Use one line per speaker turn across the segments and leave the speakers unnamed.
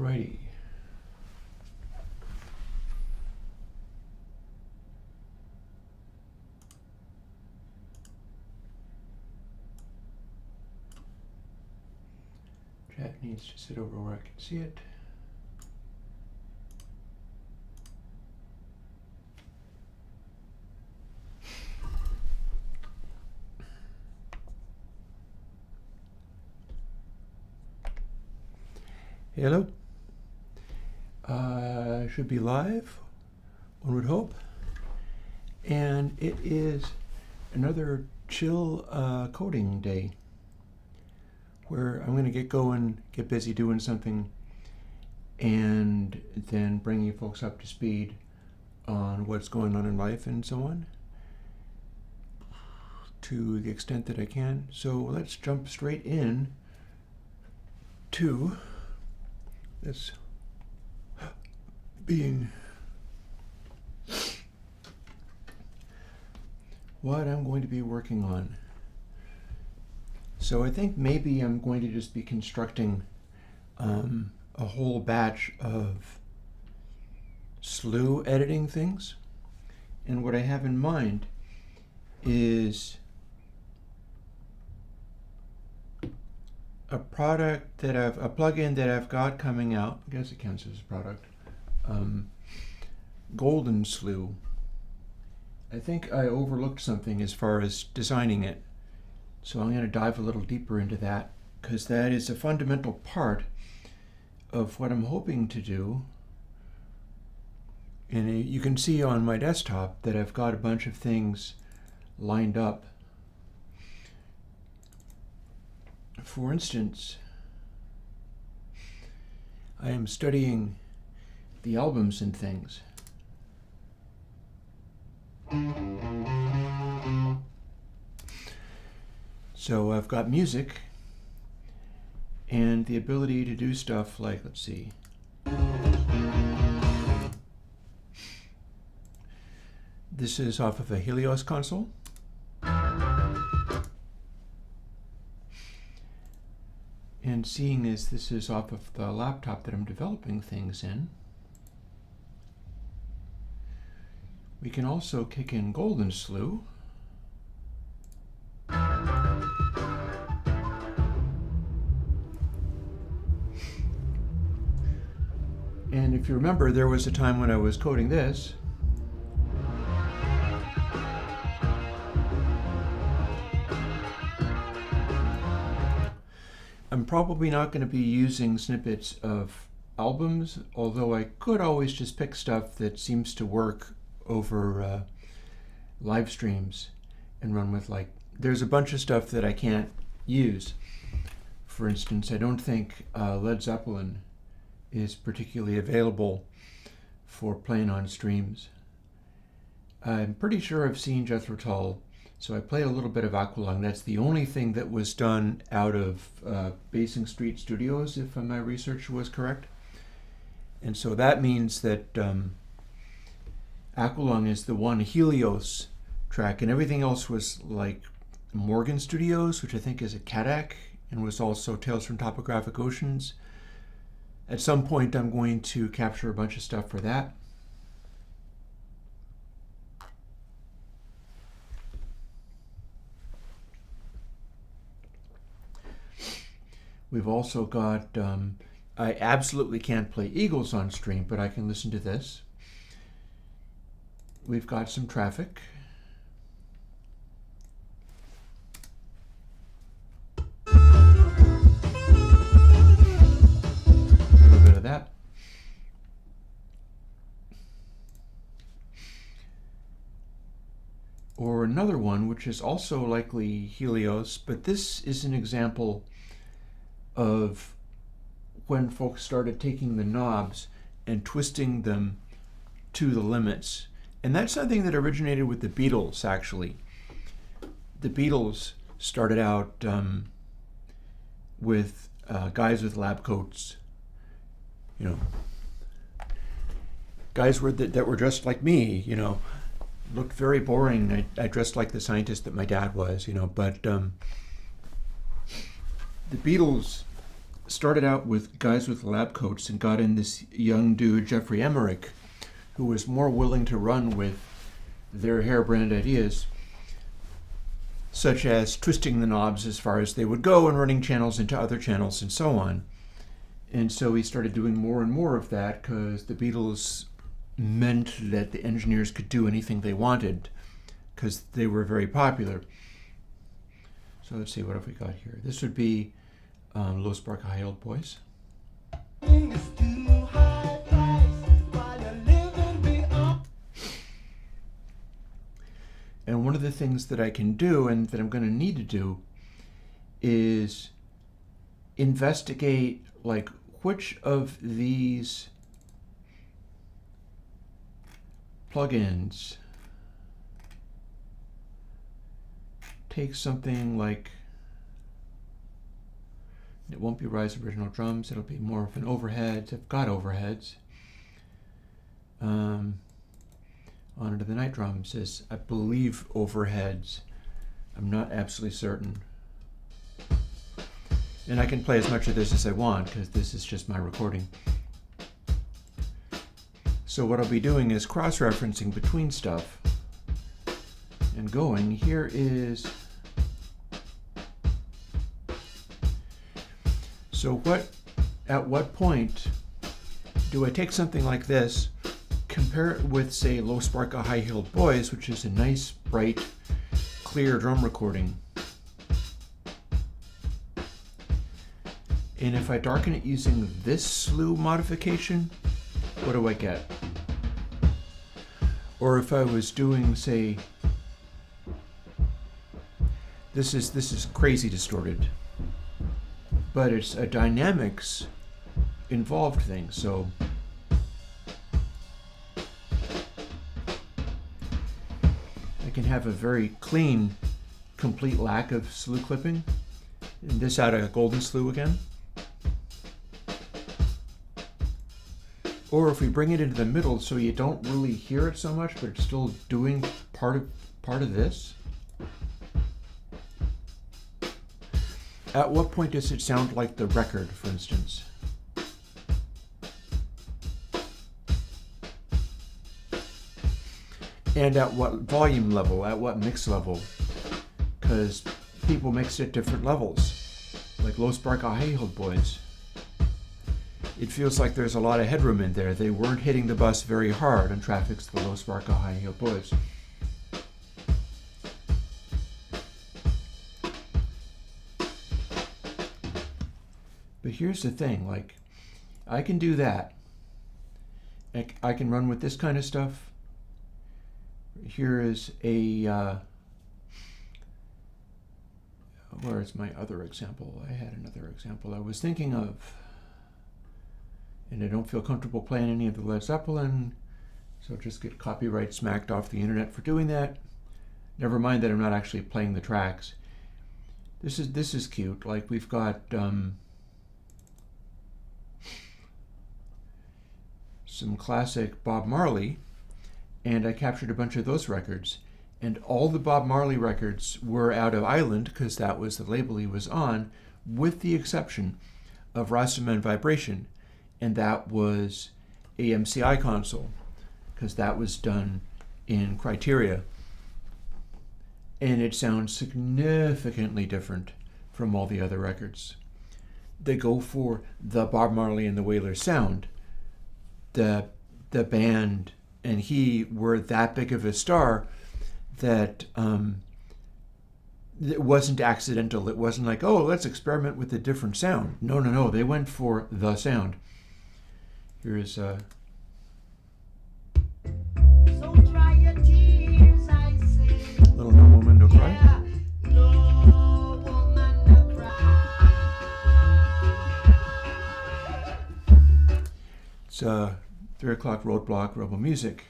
Alrighty. Chat needs to sit over where I can see it. Hello. Should be live, one would hope. And it is another chill coding day where I'm going to get going, get busy doing something, and then bring you folks up to speed on what's going on in life and so on, to the extent that I can. So let's jump straight in to this being what I'm going to be working on. So I think maybe I'm going to just be constructing a whole batch of Slew editing things. And what I have in mind is a product that a plugin that I've got coming out. I guess it counts as a product. GoldenSlew. I think I overlooked something as far as designing it. So I'm going to dive a little deeper into that, because that is a fundamental part of what I'm hoping to do. And you can see on my desktop that I've got a bunch of things lined up. For instance, I am studying the albums and things. So I've got music and the ability to do stuff like, let's see. This is off of a Helios console. And seeing as this is off of the laptop that I'm developing things in, we can also kick in GoldenSlew. And if you remember, there was a time when I was coding this. I'm probably not going to be using snippets of albums, although I could always just pick stuff that seems to work over live streams and run with. Like, there's a bunch of stuff that I can't use. For instance, I don't think Led Zeppelin is particularly available for playing on streams. I'm pretty sure I've seen Jethro Tull, so I played a little bit of Aqualung. That's the only thing that was done out of Basing Street Studios, if my research was correct. And so that means that Aqualung is the one Helios track, and everything else was like Morgan Studios, which I think is a Kadak, and was also Tales from Topographic Oceans. At some point, I'm going to capture a bunch of stuff for that. We've also got, I absolutely can't play Eagles on stream, but I can listen to this. We've got some traffic. A little bit of that. Or another one, which is also likely Helios, but this is an example of when folks started taking the knobs and twisting them to the limits. And that's something that originated with the Beatles, actually. The Beatles started out with guys with lab coats, you know, guys that were dressed like me, you know, looked very boring. I dressed like the scientist that my dad was, you know, but the Beatles started out with guys with lab coats and got in this young dude, Jeffrey Emmerich, who was more willing to run with their harebrained ideas, such as twisting the knobs as far as they would go and running channels into other channels and so on. And so he started doing more and more of that because the Beatles meant that the engineers could do anything they wanted because they were very popular. So let's see, what have we got here? This would be Low Spark High Old Boys. And one of the things that I can do and that I'm going to need to do is investigate like which of these plugins take something like, it won't be Rise Original Drums, it'll be more of an overhead. I've got overheads. Honor to the Night Drums is, I believe, overheads. I'm not absolutely certain. And I can play as much of this as I want because this is just my recording. So what I'll be doing is cross-referencing between stuff and going, here is, so at what point do I take something like this, compare it with, say, Low Spark High Heeled Boys, which is a nice, bright, clear drum recording. And if I darken it using this Slew modification, what do I get? Or if I was doing, say, this is crazy distorted, but it's a dynamics involved thing, so I can have a very clean, complete lack of slew clipping. And this out of GoldenSlew again. Or if we bring it into the middle so you don't really hear it so much, but it's still doing part of this. At what point does it sound like the record, for instance? And at what volume level, at what mix level? Because people mix at different levels, like Low Spark High Heeled Boys. It feels like there's a lot of headroom in there. They weren't hitting the bus very hard on Traffic's The Low Spark High Heeled Boys. But here's the thing, like, I can do that. I can run with this kind of stuff. Here is a, where is my other example? I had another example I was thinking of. And I don't feel comfortable playing any of the Led Zeppelin, so I'll just get copyright smacked off the internet for doing that. Never mind that I'm not actually playing the tracks. This is cute. Like, we've got some classic Bob Marley, and I captured a bunch of those records. And all the Bob Marley records were out of Island, because that was the label he was on, with the exception of Rastaman Vibration. And that was a MCI console, because that was done in Criteria. And it sounds significantly different from all the other records. They go for the Bob Marley and the Wailers sound. The band and he were that big of a star that it wasn't accidental. It wasn't like, oh, let's experiment with a different sound. No. They went for the sound. Here's
So dry your tears, I say.
Little No Woman No Cry.
Yeah, no woman no cry.
It's 3 o'clock Roadblock Rebel Music.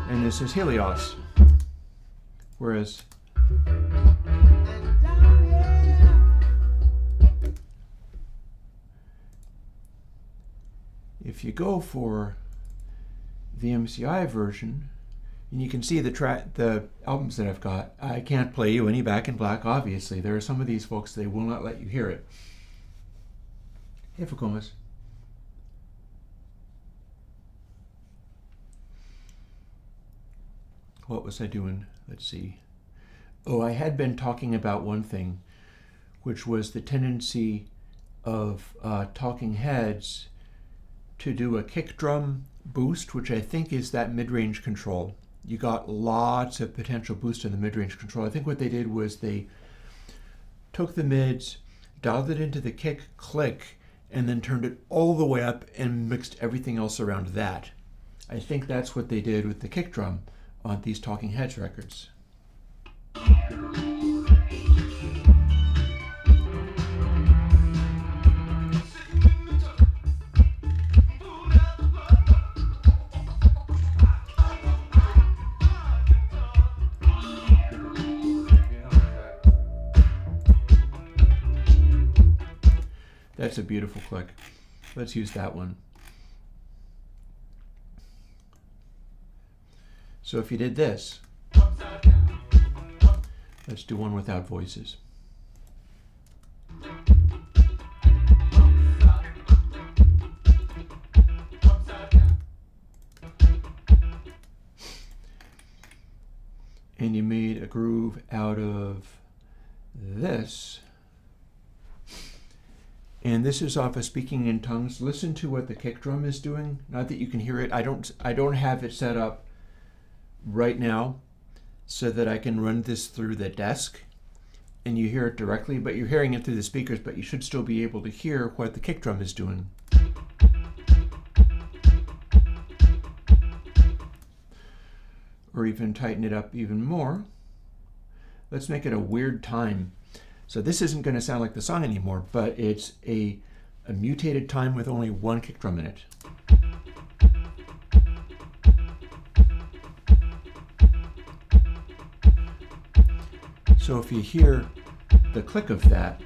And this is Helios. Whereas
And down here,
if you go for the MCI version, And you can see the albums that I've got. I can't play you any Back in Black, obviously. There are some of these folks, they will not let you hear it. Hey, Fukumas. What was I doing? Let's see. Oh, I had been talking about one thing, which was the tendency of Talking Heads to do a kick drum boost, which I think is that mid-range control. You got lots of potential boost in the mid-range control. I think what they did was they took the mids, dialed it into the kick click, and then turned it all the way up and mixed everything else around that. I think that's what they did with the kick drum on these Talking Heads records. That's a beautiful click. Let's use that one. So if you did this, let's do one without voices. And you made a groove out of this. And this is off of Speaking in Tongues. Listen to what the kick drum is doing. Not that you can hear it. I don't have it set up right now so that I can run this through the desk and you hear it directly, but you're hearing it through the speakers, but you should still be able to hear what the kick drum is doing. Or even tighten it up even more. Let's make it a weird time. So this isn't going to sound like the song anymore, but it's a mutated time with only one kick drum in it. So if you hear the click of that,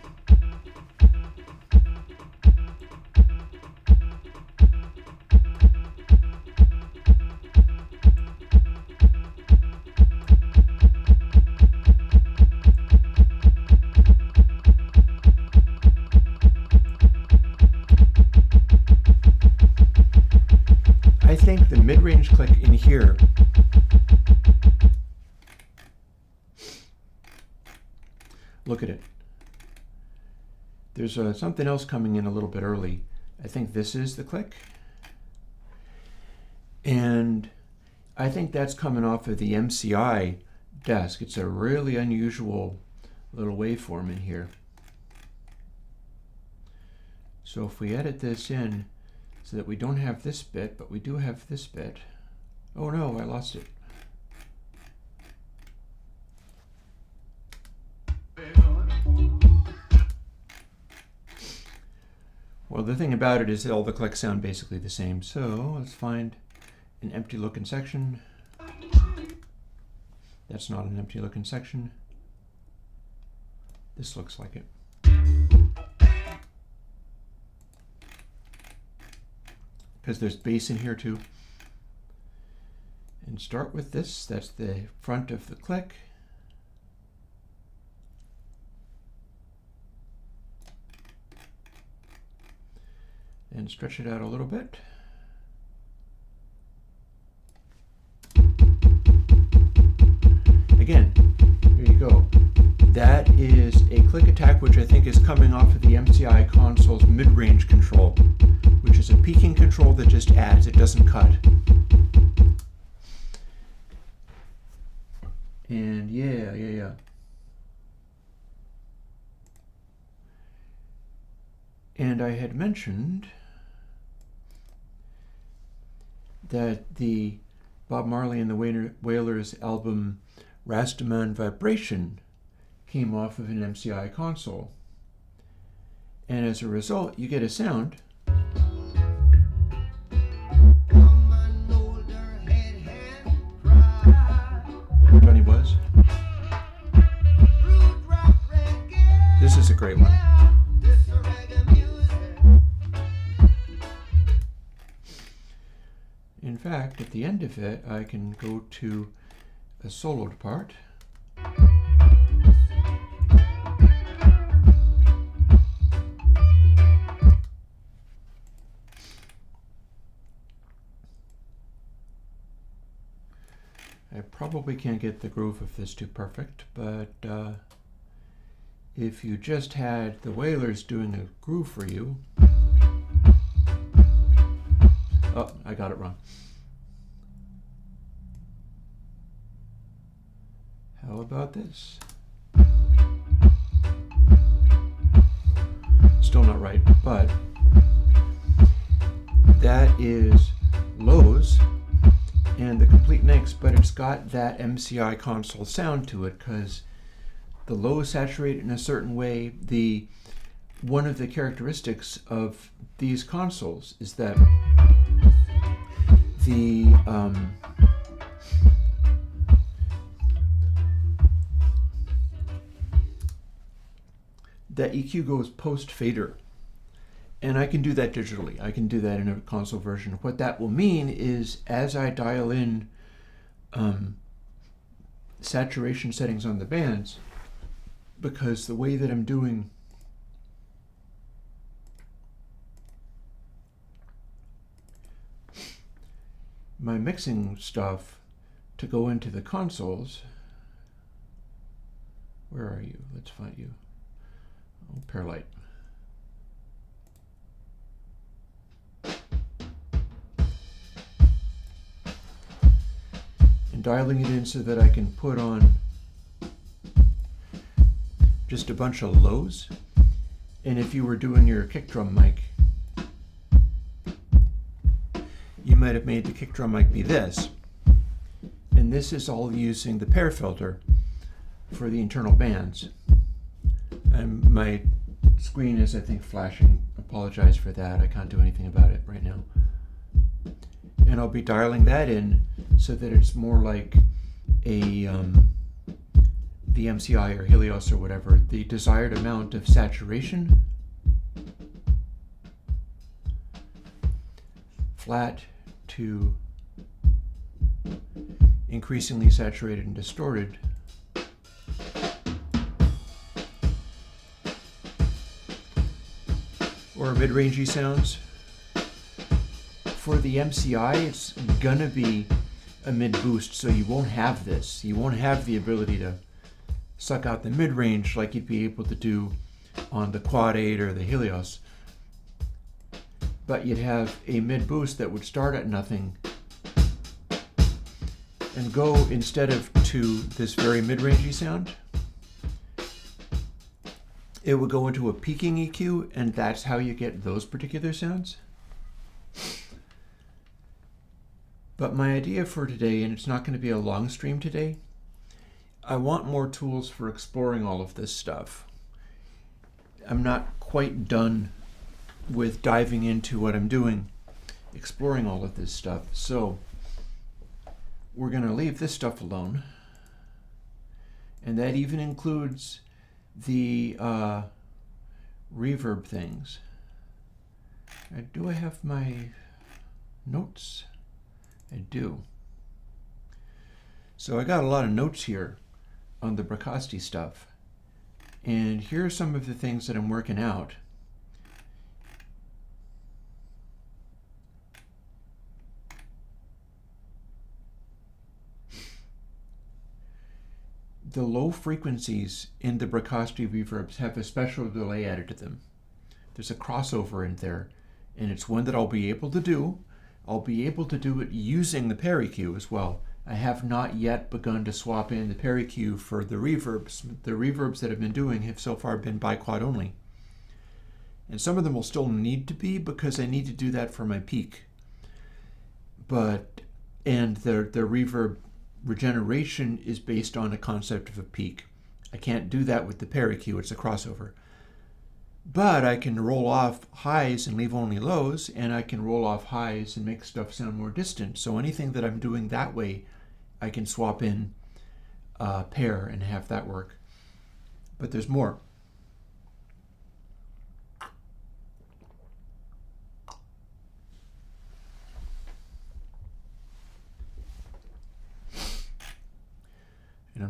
I think the mid-range click in here look at it. There's something else coming in a little bit early. I think this is the click. And I think that's coming off of the MCI desk. It's a really unusual little waveform in here. So if we edit this in so that we don't have this bit, but we do have this bit. Oh no, I lost it. Well, the thing about it is that all the clicks sound basically the same. So let's find an empty looking section. That's not an empty looking section. This looks like it. Because there's bass in here too. And start with this. That's the front of the click. And stretch it out a little bit. Again, here you go. That is a click attack, which I think is coming off of the MCI console's mid-range control, which is a peaking control that just adds, it doesn't cut. And yeah. And I had mentioned that the Bob Marley and the Wailers album Rastaman Vibration came off of an MCI console. And as a result, you get a sound Johnny was. This is a great one. In fact, at the end of it, I can go to a soloed part. I probably can't get the groove of this too perfect, but if you just had the Wailers doing a groove for you... Oh, I got it wrong. How about this? Still not right, but that is lows and the complete mix, but it's got that MCI console sound to it because the low is saturated in a certain way. One of the characteristics of these consoles is that that EQ goes post fader. And I can do that digitally. I can do that in a console version. What that will mean is as I dial in saturation settings on the bands, because the way that I'm doing my mixing stuff to go into the consoles, where are you? Let's find you. Oh, Perlite. And dialing it in so that I can put on just a bunch of lows. And if you were doing your kick drum mic, you might have made the kick drum mic be this. And this is all using the pair filter for the internal bands. And my screen is, I think, flashing. Apologize for that. I can't do anything about it right now. And I'll be dialing that in so that it's more like the MCI or Helios or whatever, the desired amount of saturation, flat to increasingly saturated and distorted. Or mid-rangey sounds. For the MCI, it's gonna be a mid-boost, so you won't have this. You won't have the ability to suck out the mid-range like you'd be able to do on the Quad 8 or the Helios. But you'd have a mid-boost that would start at nothing and go, instead of to this very mid-rangey sound, it would go into a peaking EQ, and that's how you get those particular sounds. But my idea for today, and it's not going to be a long stream today, I want more tools for exploring all of this stuff. I'm not quite done with diving into what I'm doing, exploring all of this stuff. So we're going to leave this stuff alone. And that even includes the reverb things. Do I have my notes? I do. So I got a lot of notes here on the Bricasti stuff. And here are some of the things that I'm working out. The low frequencies in the Bricasti reverbs have a special delay added to them. There's a crossover in there, and it's one that I'll be able to do. I'll be able to do it using the Perry EQ as well. I have not yet begun to swap in the Perry EQ for the reverbs. The reverbs that I've been doing have so far been bi-quad only. And some of them will still need to be because I need to do that for my peak. And the reverb regeneration is based on a concept of a peak. I can't do that with the Perry EQ, it's a crossover. But I can roll off highs and leave only lows, and I can roll off highs and make stuff sound more distant. So anything that I'm doing that way, I can swap in pair and have that work. But there's more.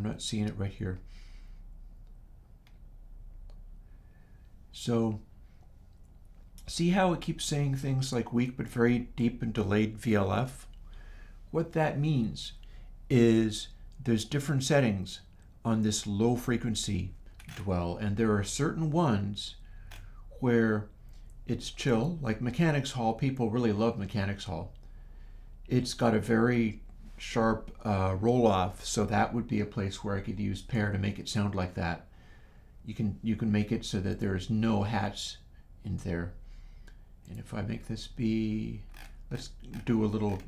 I'm not seeing it right here. So see how it keeps saying things like weak but very deep and delayed VLF? What that means is there's different settings on this low frequency dwell, and there are certain ones where it's chill, like Mechanics Hall. People really love Mechanics Hall. It's got a very sharp roll off, so that would be a place where I could use Pear to make it sound like that. You can make it so that there's no hats in there. And if I make this be, let's do a little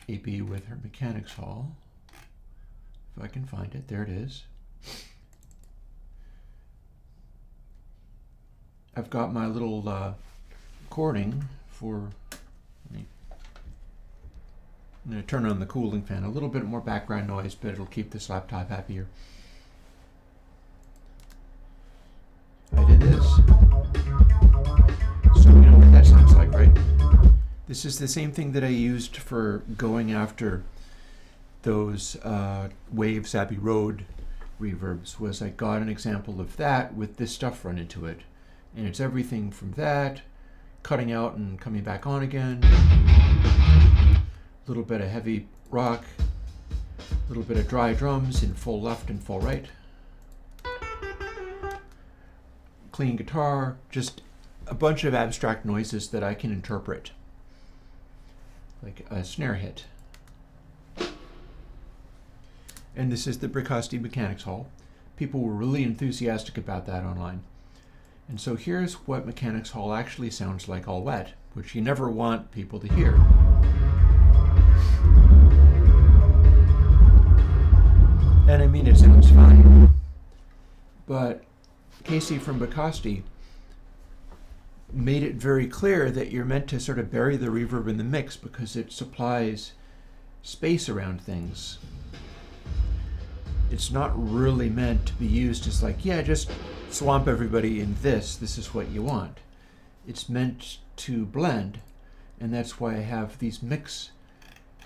AB with her Mechanics Hall. If I can find it, there it is. I've got my little recording for, I'm going to turn on the cooling fan. A little bit more background noise, but it'll keep this laptop happier. I did this. So you know what that sounds like, right? This is the same thing that I used for going after those Waves Abbey Road reverbs. Was I got an example of that with this stuff run into it. And it's everything from that, cutting out and coming back on again, a little bit of heavy rock, a little bit of dry drums in full left and full right, clean guitar, just a bunch of abstract noises that I can interpret, like a snare hit. And this is the Bricasti Mechanics Hall. People were really enthusiastic about that online. And so here's what Mechanics Hall actually sounds like all wet, which you never want people to hear. And I mean, it sounds fine. But Casey from Bricasti made it very clear that you're meant to sort of bury the reverb in the mix because it supplies space around things. It's not really meant to be used as like, yeah, just swamp everybody in this. This is what you want. It's meant to blend, and that's why I have these mix.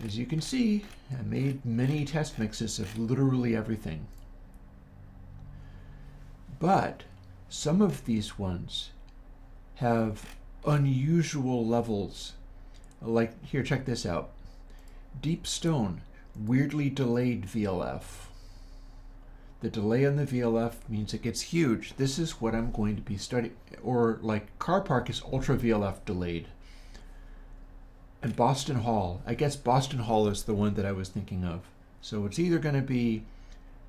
As you can see, I made many test mixes of literally everything. But some of these ones have unusual levels. Like here, check this out. Deep Stone, weirdly delayed VLF. The delay on the VLF means it gets huge. This is what I'm going to be studying. Or like Car Park is ultra VLF delayed. And Boston Hall, I guess Boston Hall is the one that I was thinking of. So it's either going to be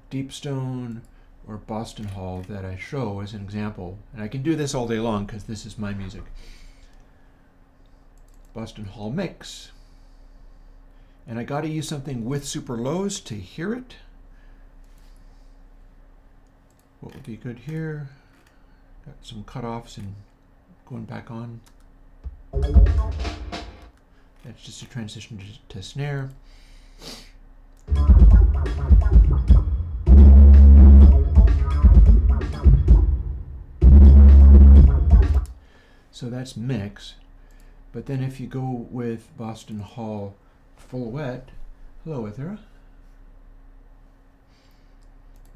Deep Stone or Boston Hall that I show as an example. And I can do this all day long because this is my music. Boston Hall mix. And I got to use something with super lows to hear it. What would be good here? Got some cutoffs and going back on. That's just a transition to snare. So that's mix. But then if you go with Boston Hall full wet, hello Ethera.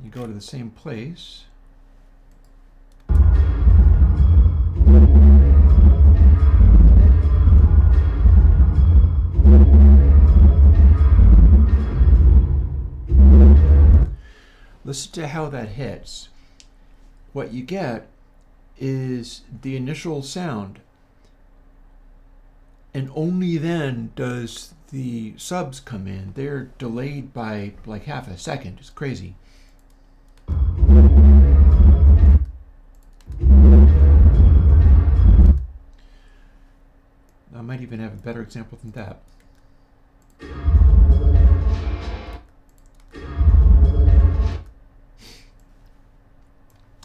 You go to the same place. Listen to how that hits. What you get is the initial sound, and only then does the subs come in. They're delayed by like half a second. It's crazy. I might even have a better example than that.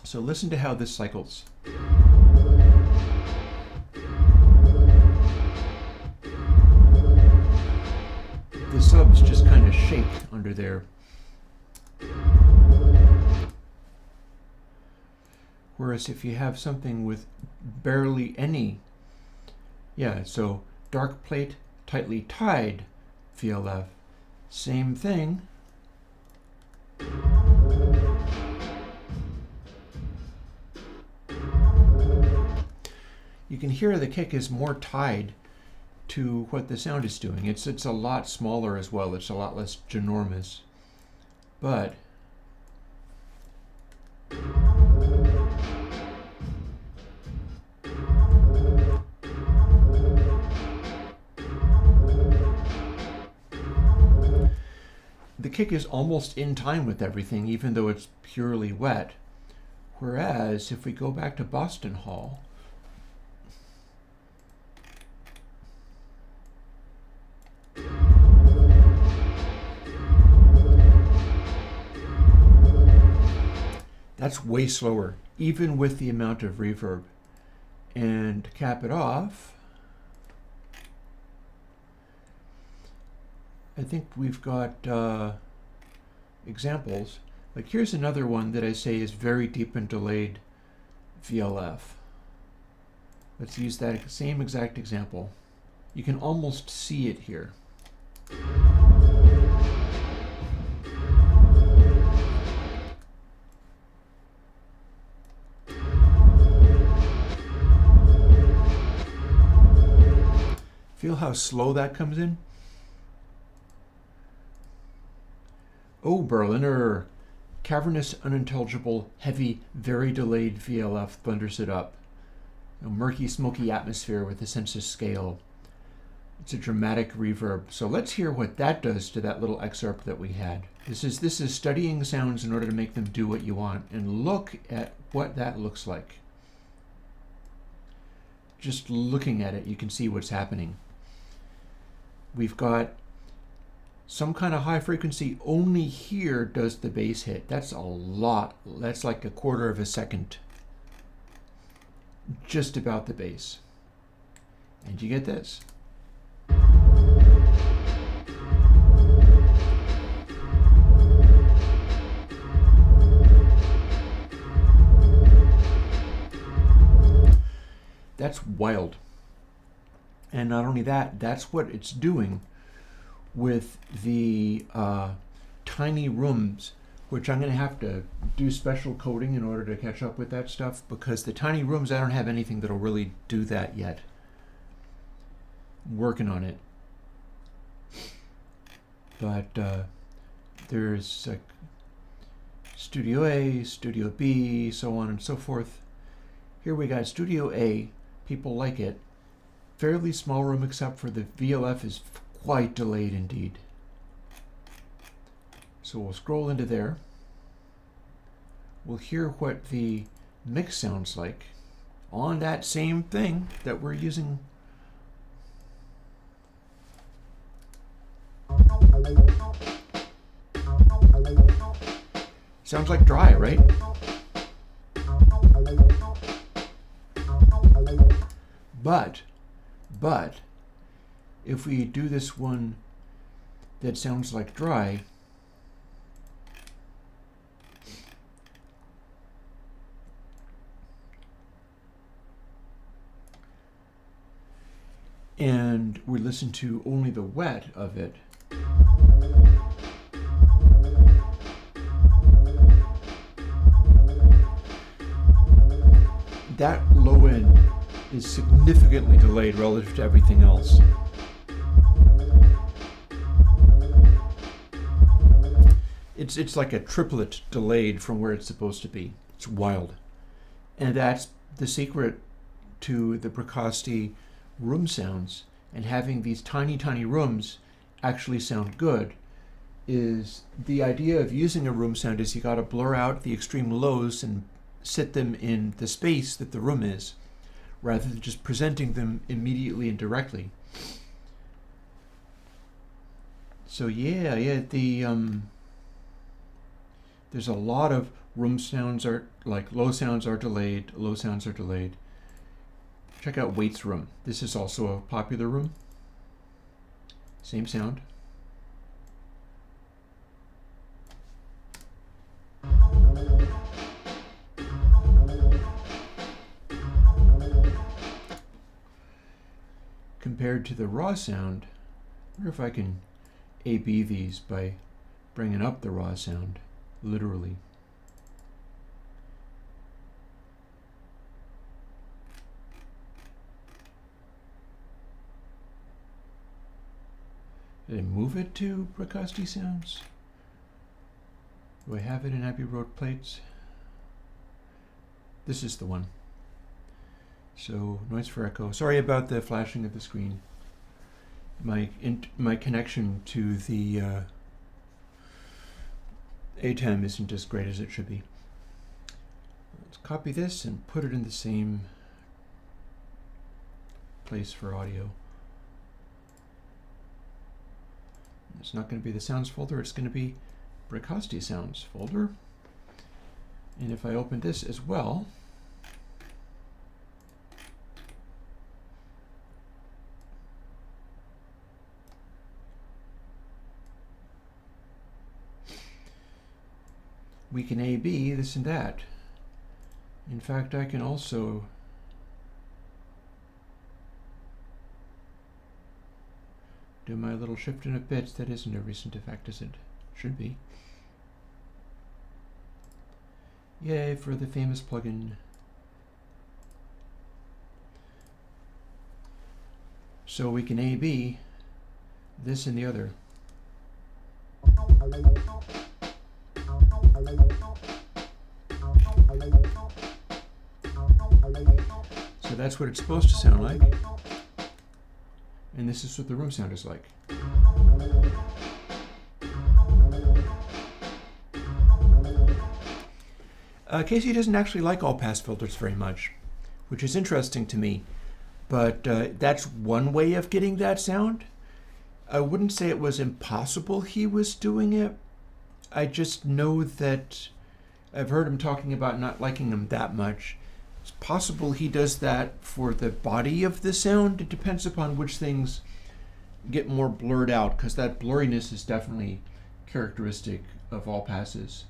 So listen to how this cycles. The subs just kind of shake under there. Whereas if you have something with barely any, yeah, so dark plate, tightly tied VLF, same thing. you can hear the kick is more tied to what the sound is doing. It's a lot smaller as well. It's a lot less ginormous. But the kick is almost in time with everything, even though it's purely wet. Whereas if we go back to Boston Hall, that's way slower, even with the amount of reverb. And to cap it off, I think we've got examples. Like here's another one that I say is very deep and delayed VLF. Let's use that same exact example. You can almost see it here. Feel how slow that comes in? Oh, Berliner. Cavernous, unintelligible, heavy, very delayed VLF thunders it up. A murky, smoky atmosphere with a sense of scale. It's a dramatic reverb. So let's hear what that does to that little excerpt that we had. This is studying sounds in order to make them do what you want. And look at what that looks like. Just looking at it, you can see what's happening. We've got some kind of high frequency. Only here does the bass hit. That's a lot. That's like a quarter of a second. Just about the bass. And you get this. That's wild. And not only that, that's what it's doing with the tiny rooms, which I'm going to have to do special coding in order to catch up with that stuff, because the tiny rooms, I don't have anything that'll really do that yet. I'm working on it. But there's Studio A, Studio B, so on and so forth. Here we got Studio A. People like it. Fairly small room, except for the VLF is quite delayed indeed. So we'll scroll into there. We'll hear what the mix sounds like on that same thing that we're using. Sounds like dry, right? But if we do this one that sounds like dry, and we listen to only the wet of it, that low end is significantly delayed relative to everything else. It's like a triplet delayed from where it's supposed to be. It's wild. And that's the secret to the Bricasti room sounds, and having these tiny, tiny rooms actually sound good. Is the idea of using a room sound is you got to blur out the extreme lows and sit them in the space that the room is, rather than just presenting them immediately and directly. So yeah, there's a lot of room sounds are like low sounds are delayed, low sounds are delayed. Check out Waite's room. This is also a popular room. Same sound. Compared to the raw sound, I wonder if I can A/B these by bringing up the raw sound, literally. Did I move it to Bricasti Sounds? Do I have it in Abbey Road plates? This is the one. So noise for echo. Sorry about the flashing of the screen. My connection to the ATEM isn't as great as it should be. Let's copy this and put it in the same place for audio. It's not going to be the sounds folder, it's going to be Bricasti Sounds folder. And if I open this as well, we can A/B this and that. In fact, I can also do my little shifting of bits. That isn't a recent effect as it should be. Yay for the famous plugin. So we can A/B this and the other. So that's what it's supposed to sound like. And this is what the room sound is like. Casey doesn't actually like all pass filters very much, which is interesting to me. But that's one way of getting that sound. I wouldn't say it was impossible he was doing it. I just know that I've heard him talking about not liking them that much. It's possible he does that for the body of the sound. It depends upon which things get more blurred out, because that blurriness is definitely characteristic of all passes.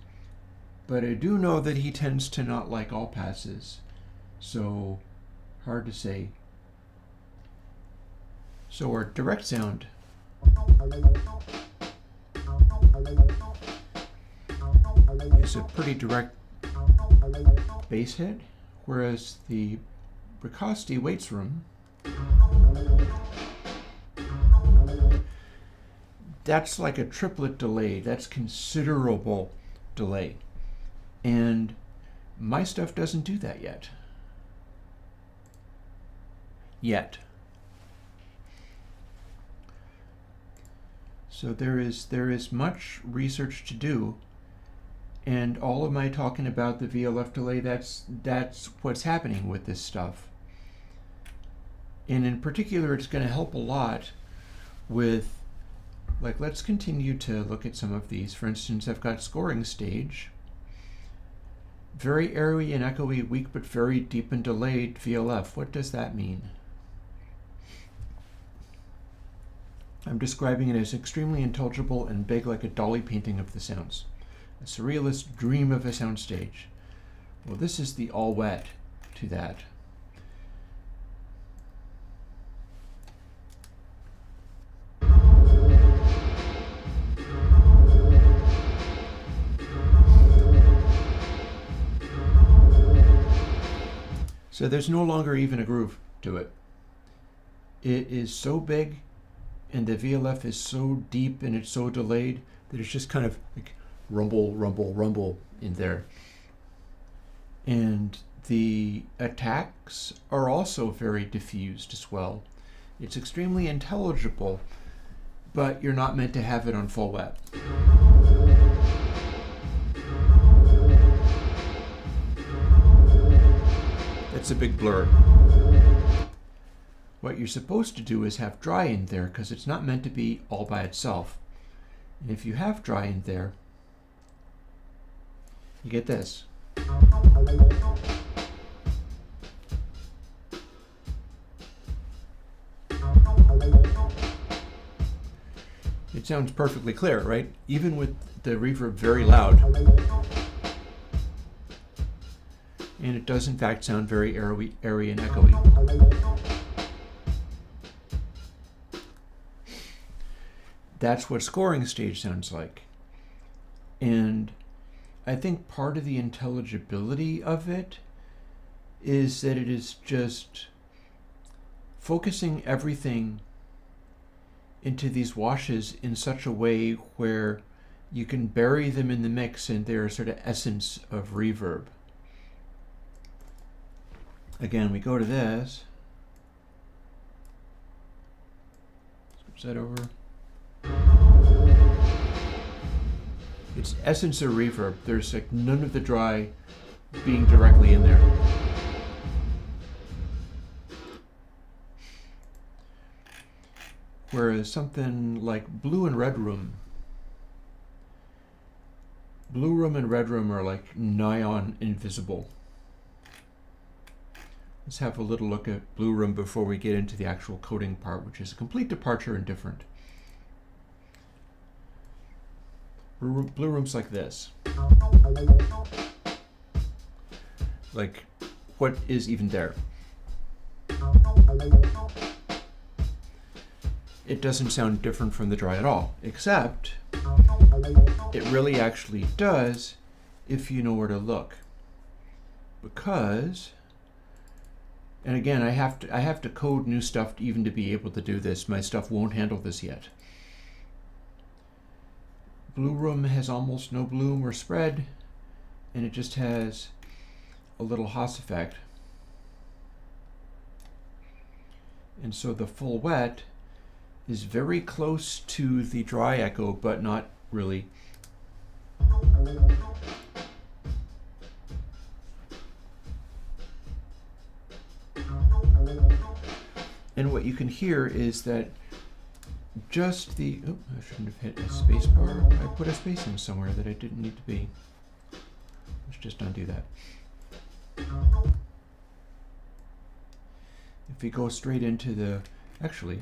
But I do know that he tends to not like all passes, so hard to say. So our direct sound is a pretty direct bass hit, whereas the Bricasti Waits Room, that's like a triplet delay. That's considerable delay. And my stuff doesn't do that yet. So there is much research to do, and all of my talking about the VLF delay, that's what's happening with this stuff. And in particular, it's going to help a lot with, like, let's continue to look at some of these. For instance, I've got scoring stage. Very airy and echoey, weak but very deep and delayed VLF. What does that mean? I'm describing it as extremely intelligible and big, like a dolly painting of the sounds. A surrealist dream of a soundstage. Well, this is the all wet to that. So there's no longer even a groove to it. It is so big and the VLF is so deep and it's so delayed that it's just kind of like rumble, rumble, rumble in there. And the attacks are also very diffused as well. It's extremely intelligible, but you're not meant to have it on full wet. That's a big blur. What you're supposed to do is have dry in there, because it's not meant to be all by itself. And if you have dry in there, you get this. It sounds perfectly clear, right? Even with the reverb very loud. And it does in fact sound very airy and echoey. That's what scoring stage sounds like. And I think part of the intelligibility of it is that it is just focusing everything into these washes in such a way where you can bury them in the mix and they're a sort of essence of reverb. Again, we go to this. Switch that over. It's essence of reverb. There's like none of the dry being directly in there. Whereas something like Blue and Red Room, Blue Room and Red Room are like nigh on invisible. Let's have a little look at Blue Room before we get into the actual coding part, which is a complete departure and different. Blue Room's like this. Like, what is even there? It doesn't sound different from the dry at all, except it really actually does if you know where to look. Because, and again, I have to code new stuff even to be able to do this. My stuff won't handle this yet. Blue Room has almost no bloom or spread, and it just has a little Haas effect. And so the full wet is very close to the dry echo, but not really. And what you can hear is that just the, oh, I shouldn't have hit a space bar. I put a space in somewhere that it didn't need to be. Let's just undo that. If we go straight into the, actually,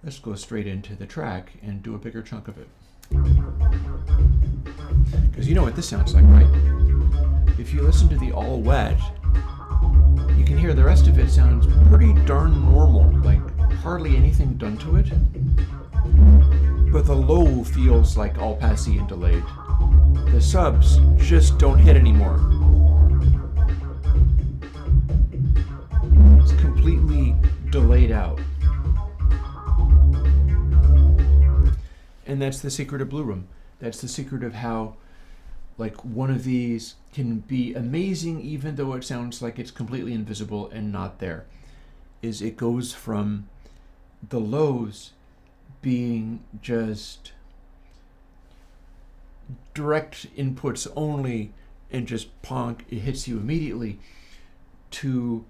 let's go straight into the track and do a bigger chunk of it. Because you know what this sounds like, right? If you listen to the all wet, you can hear the rest of it sounds pretty darn normal, like hardly anything done to it. But the low feels like all passy and delayed. The subs just don't hit anymore. It's completely delayed out. And that's the secret of Blue Room. That's the secret of how, like, one of these can be amazing even though it sounds like it's completely invisible and not there. Is it goes from the lows being just direct inputs only and just ponk, it hits you immediately, to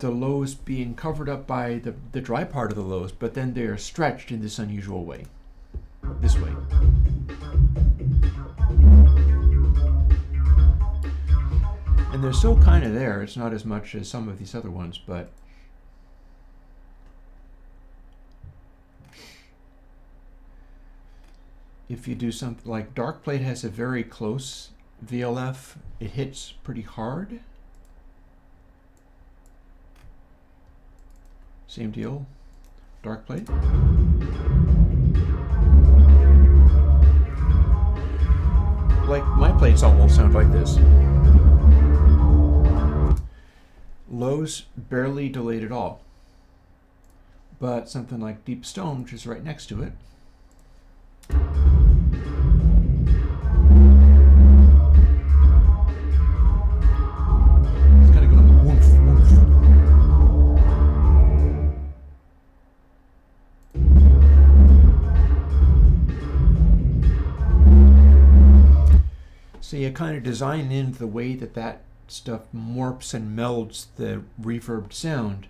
the lows being covered up by the dry part of the lows, but then they're stretched in this unusual way. This way. And they're still kind of there. It's not as much as some of these other ones, but if you do something like Dark Plate has a very close VLF, it hits pretty hard. Same deal, Dark Plate. Like my plates almost sound like this. Lows barely delayed at all. But something like Deep Stone, which is right next to it, it's kind of going woof, woof. So you kind of design in the way that stuff morphs and melds the reverbed sound,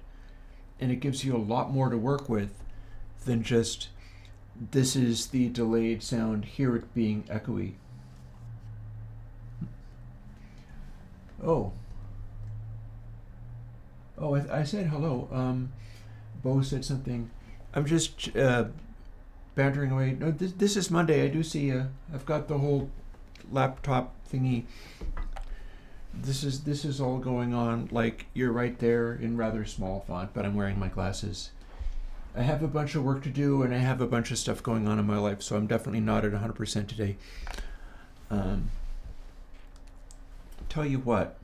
and it gives you a lot more to work with than just this is the delayed sound, hear it being echoey. Oh, I said hello. Bo said something. I'm just bantering away. No, this is Monday. I do see. I've got the whole laptop thingy. This is all going on. Like, you're right there in rather small font, but I'm wearing my glasses. I have a bunch of work to do, and I have a bunch of stuff going on in my life, so I'm definitely not at 100% today. Tell you what,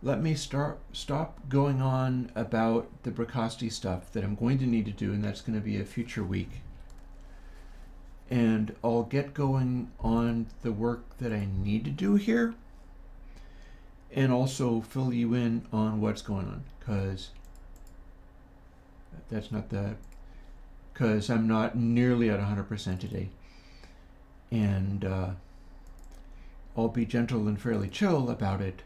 let me stop going on about the Bricasti stuff that I'm going to need to do, and that's going to be a future week. And I'll get going on the work that I need to do here, and also fill you in on what's going on, because I'm not nearly at 100% today. And I'll be gentle and fairly chill about it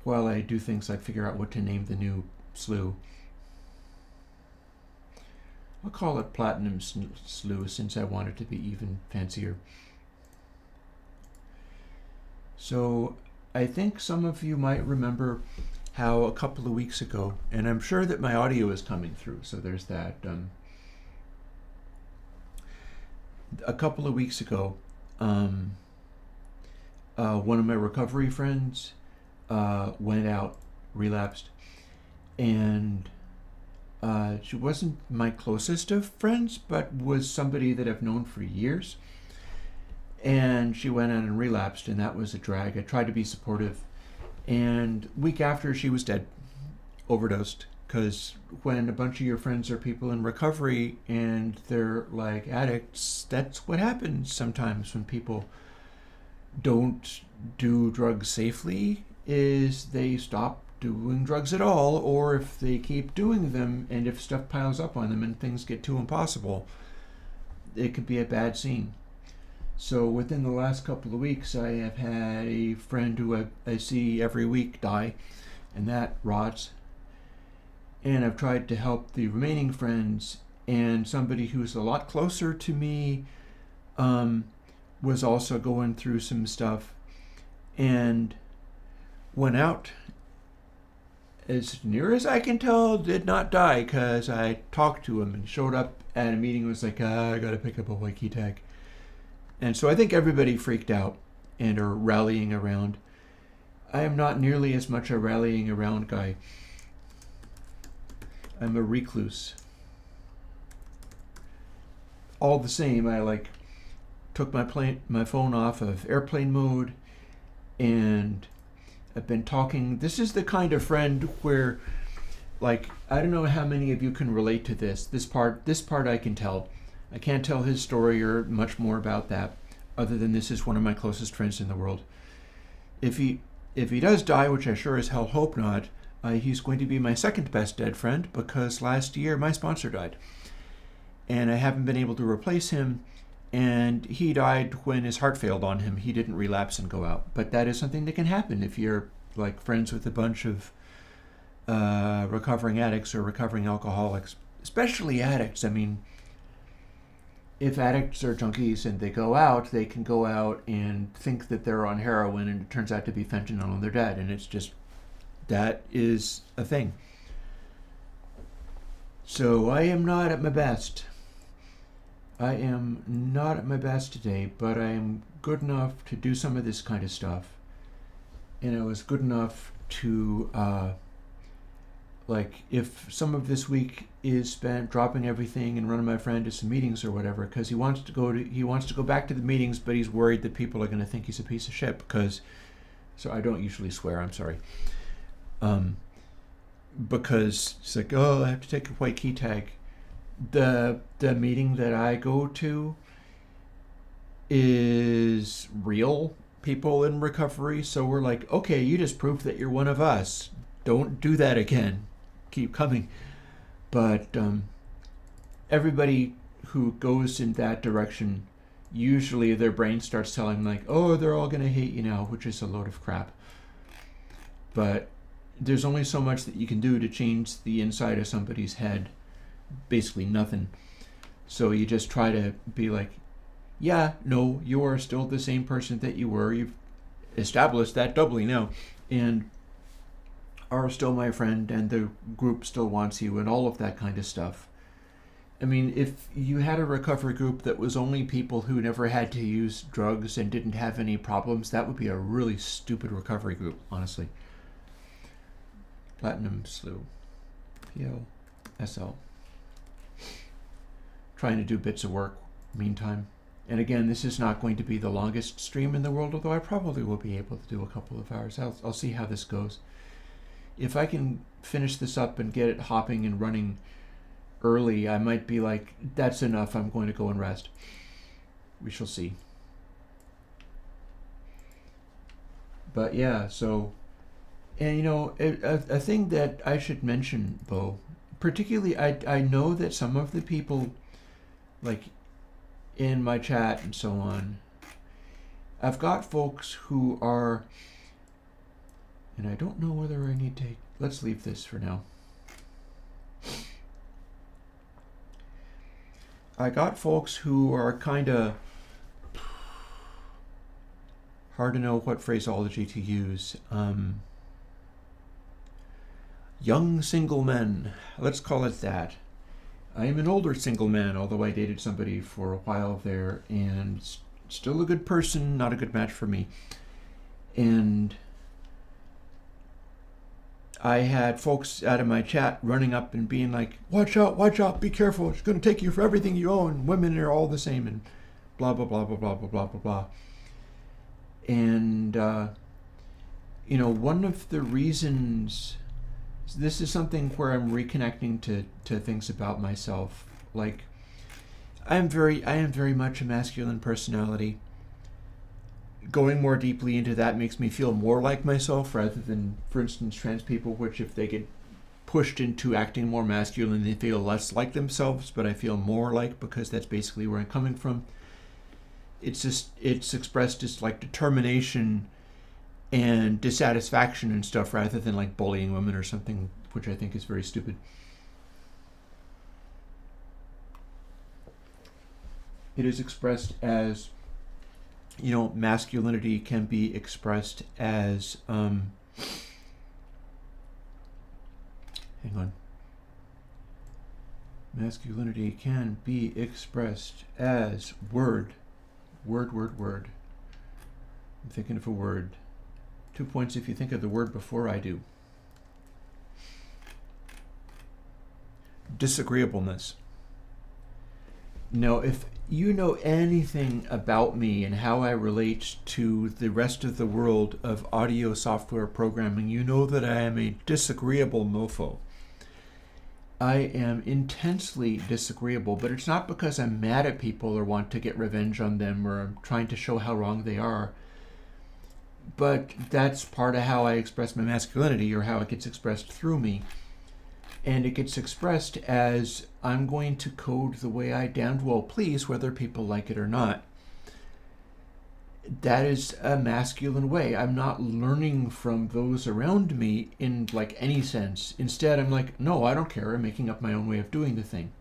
while I do things like figure out what to name the new slew. I'll call it PlatinumSlew since I want it to be even fancier. So I think some of you might remember how a couple of weeks ago, and I'm sure that my audio is coming through, so there's that. A couple of weeks ago, one of my recovery friends went out, relapsed, and she wasn't my closest of friends, but was somebody that I've known for years. And she went out and relapsed, and that was a drag. I tried to be supportive, and week after she was dead, overdosed. Because when a bunch of your friends are people in recovery and they're like addicts, that's what happens sometimes when people don't do drugs safely, is they stop doing drugs at all, or if they keep doing them and if stuff piles up on them and things get too impossible, it could be a bad scene. So within the last couple of weeks, I have had a friend who I see every week die, and that rots. And I've tried to help the remaining friends, and somebody who's a lot closer to me was also going through some stuff and went out, as near as I can tell, did not die, because I talked to him and showed up at a meeting and was like, I gotta pick up a white key tag. And so I think everybody freaked out and are rallying around. I am not nearly as much a rallying around guy. I'm a recluse. All the same, I took my phone off of airplane mode, and I've been talking. This is the kind of friend where, I don't know how many of you can relate to this. This part I can tell. I can't tell his story or much more about that, other than this is one of my closest friends in the world. If he does die, which I sure as hell hope not, he's going to be my second best dead friend, because last year my sponsor died. And I haven't been able to replace him, and he died when his heart failed on him. He didn't relapse and go out. But that is something that can happen if you're friends with a bunch of recovering addicts or recovering alcoholics, especially addicts. I mean, if addicts are junkies and they go out, they can go out and think that they're on heroin, and it turns out to be fentanyl and they're dead. And it's just, that is a thing. So I am not at my best. I am not at my best today, but I am good enough to do some of this kind of stuff. And I was good enough to, if some of this week is spent dropping everything and running my friend to some meetings or whatever, because he wants to go back to the meetings, but he's worried that people are going to think he's a piece of shit. So I don't usually swear. I'm sorry. Because it's like, I have to take a white key tag. The meeting that I go to is real people in recovery, so we're like, okay, you just proved that you're one of us. Don't do that again. Keep coming. But everybody who goes in that direction, usually their brain starts telling them they're all going to hate you now, which is a load of crap. But there's only so much that you can do to change the inside of somebody's head. Basically nothing. So you just try to be like, yeah, no, you are still the same person that you were. You've established that doubly now, and are still my friend, and the group still wants you, and all of that kind of stuff. I mean, if you had a recovery group that was only people who never had to use drugs and didn't have any problems, that would be a really stupid recovery group, honestly. PlatinumSlew. PLSL. Trying to do bits of work meantime. And again, this is not going to be the longest stream in the world, although I probably will be able to do a couple of hours. I'll see how this goes. if I can finish this up and get it hopping and running early, I might be like, that's enough, I'm going to go and rest. We shall see. But yeah, so, and you know, a thing that I should mention, Bo, particularly, I know that some of the people, like, in my chat and so on, I've got folks who are, and I don't know whether I need to, let's leave this for now. I got folks who are kind of hard to know what phraseology to use. Young single men, let's call it that. I am an older single man, although I dated somebody for a while there, and still a good person, not a good match for me. And I had folks out of my chat running up and being like, watch out, be careful, it's going to take you for everything you own, women are all the same, and blah, blah, blah, blah, blah, blah, blah, blah, blah. And, you know, one of the reasons, this is something where I'm reconnecting to things about myself. Like, I am very much a masculine personality. Going more deeply into that makes me feel more like myself rather than, for instance, trans people, which if they get pushed into acting more masculine, they feel less like themselves, but I feel more like, because that's basically where I'm coming from. It's expressed as like determination and dissatisfaction and stuff rather than like bullying women or something, which I think is very stupid. It is expressed as, you know, masculinity can be expressed as, hang on. Masculinity can be expressed as word. I'm thinking of a word. 2 points if you think of the word before I do. Disagreeableness. Now, if you know anything about me and how I relate to the rest of the world of audio software programming, you know that I am a disagreeable mofo. I am intensely disagreeable, but it's not because I'm mad at people or want to get revenge on them or I'm trying to show how wrong they are. But that's part of how I express my masculinity, or how it gets expressed through me. And it gets expressed as, I'm going to code the way I damned well please, whether people like it or not. That is a masculine way. I'm not learning from those around me in like any sense. Instead, I'm like, no, I don't care. I'm making up my own way of doing the thing.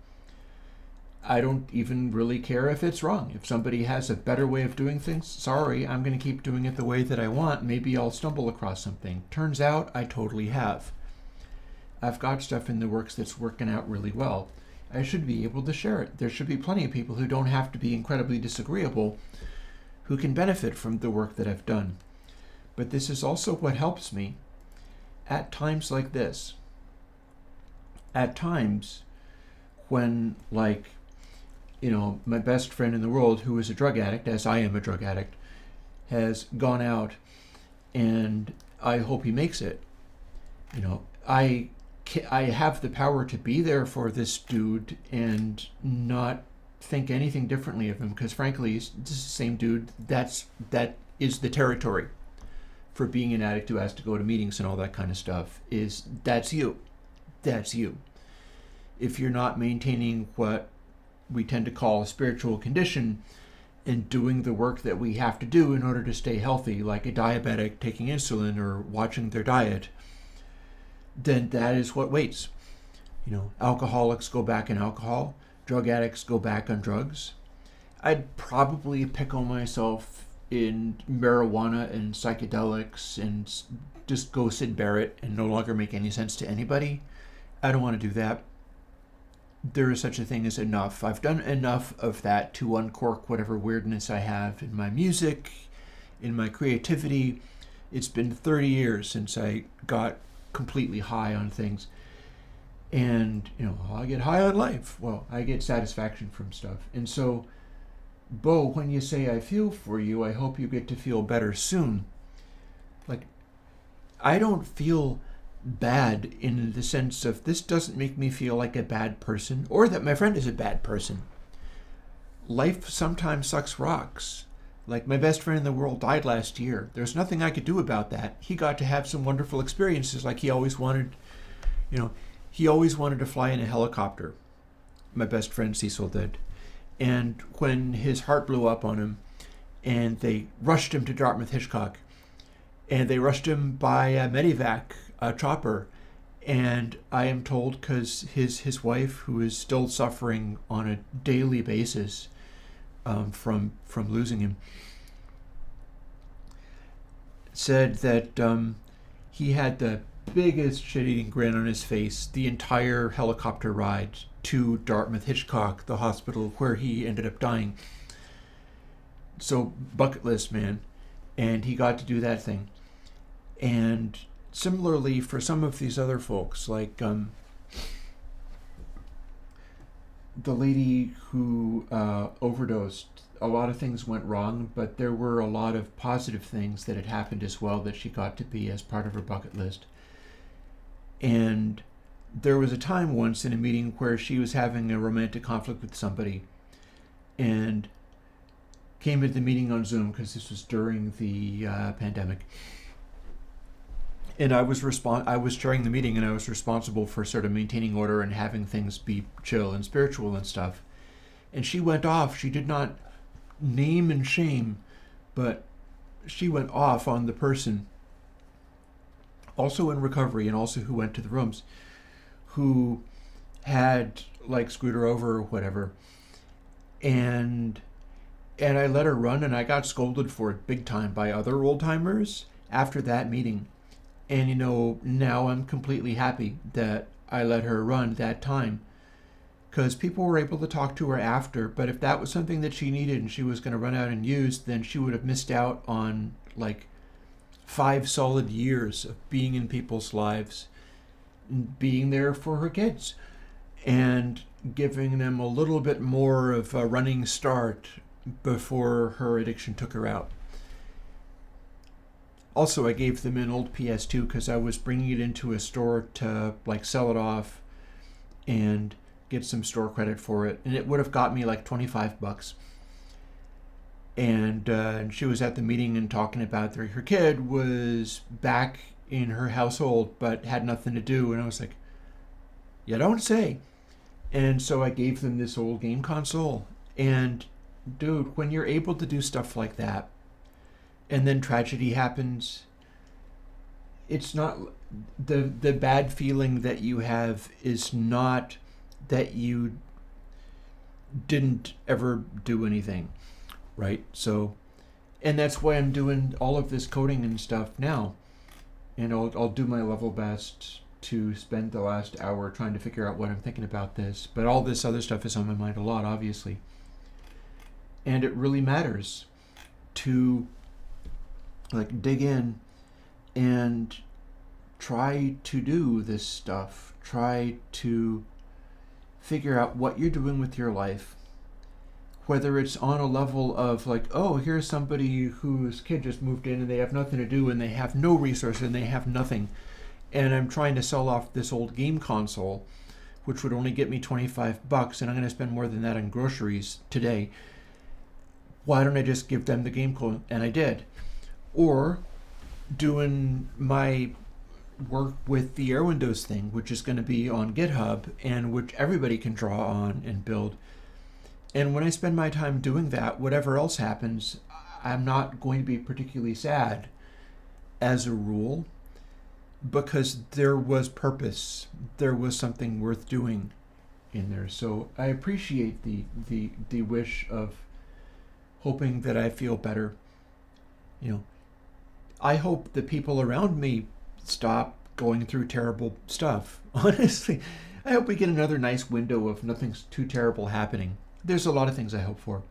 I don't even really care if it's wrong. If somebody has a better way of doing things, sorry, I'm going to keep doing it the way that I want. Maybe I'll stumble across something. Turns out I totally have. I've got stuff in the works that's working out really well. I should be able to share it. There should be plenty of people who don't have to be incredibly disagreeable who can benefit from the work that I've done. But this is also what helps me at times like this. At times when, like, you know, my best friend in the world, who is a drug addict, as I am a drug addict, has gone out, and I hope he makes it. You know, I have the power to be there for this dude and not think anything differently of him, because frankly, this is the same dude. That is the territory for being an addict who has to go to meetings and all that kind of stuff. That's you. If you're not maintaining what we tend to call a spiritual condition and doing the work that we have to do in order to stay healthy, like a diabetic taking insulin or watching their diet, then that is what waits. You know, alcoholics go back in alcohol. Drug addicts go back on drugs. I'd probably pickle myself in marijuana and psychedelics and just go Sid Barrett and no longer make any sense to anybody. I don't want to do that. There is such a thing as enough. I've done enough of that to uncork whatever weirdness I have in my music, in my creativity. It's been 30 years since I got completely high on things. And, you know, I get high on life. Well, I get satisfaction from stuff. And so, Bo, when you say I feel for you, I hope you get to feel better soon. Like, I don't feel bad in the sense of this doesn't make me feel like a bad person or that my friend is a bad person. Life sometimes sucks rocks. Like, my best friend in the world died last year. There's nothing I could do about that. He got to have some wonderful experiences like he always wanted. He always wanted to fly in a helicopter. My best friend Cecil did. And when his heart blew up on him and they rushed him to Dartmouth Hitchcock and they rushed him by a Medivac chopper, and I am told because his wife, who is still suffering on a daily basis from losing him, said that he had the biggest shit-eating grin on his face the entire helicopter ride to Dartmouth Hitchcock, the hospital where he ended up dying. So bucket list, man. And he got to do that thing. And similarly for some of these other folks, like the lady who overdosed, a lot of things went wrong, but there were a lot of positive things that had happened as well that she got to be as part of her bucket list. And there was a time once in a meeting where she was having a romantic conflict with somebody and came into the meeting on Zoom because this was during the pandemic. And I was chairing the meeting, and I was responsible for sort of maintaining order and having things be chill and spiritual and stuff. And she went off. She did not name and shame, but she went off on the person, also in recovery and also who went to the rooms, who had like screwed her over or whatever. And I let her run, and I got scolded for it big time by other old timers after that meeting. And now I'm completely happy that I let her run that time, because people were able to talk to her after. But if that was something that she needed and she was going to run out and use, then she would have missed out on like 5 solid years of being in people's lives, being there for her kids, and giving them a little bit more of a running start before her addiction took her out. Also, I gave them an old PS2 because I was bringing it into a store to like sell it off and get some store credit for it, and it would have got me like $25. And she was at the meeting and talking about her kid was back in her household but had nothing to do, and I was like, you don't say. And so I gave them this old game console. And dude, when you're able to do stuff like that and then tragedy happens, it's not the bad feeling that you have is not that you didn't ever do anything, right? So, and that's why I'm doing all of this coding and stuff now. And I'll do my level best to spend the last hour trying to figure out what I'm thinking about this. But all this other stuff is on my mind a lot, obviously. And it really matters to like dig in and try to do this stuff. Try to figure out what you're doing with your life. Whether it's on a level of like, oh, here's somebody whose kid just moved in and they have nothing to do and they have no resources and they have nothing. And I'm trying to sell off this old game console, which would only get me $25, and I'm going to spend more than that on groceries today. Why don't I just give them the game console? And I did. Or doing my work with the Airwindows thing, which is going to be on GitHub and which everybody can draw on and build. And when I spend my time doing that, whatever else happens, I'm not going to be particularly sad as a rule, because there was purpose. There was something worth doing in there. So I appreciate the wish of hoping that I feel better. I hope the people around me stop going through terrible stuff. Honestly, I hope we get another nice window of nothing's too terrible happening. There's a lot of things I hope for.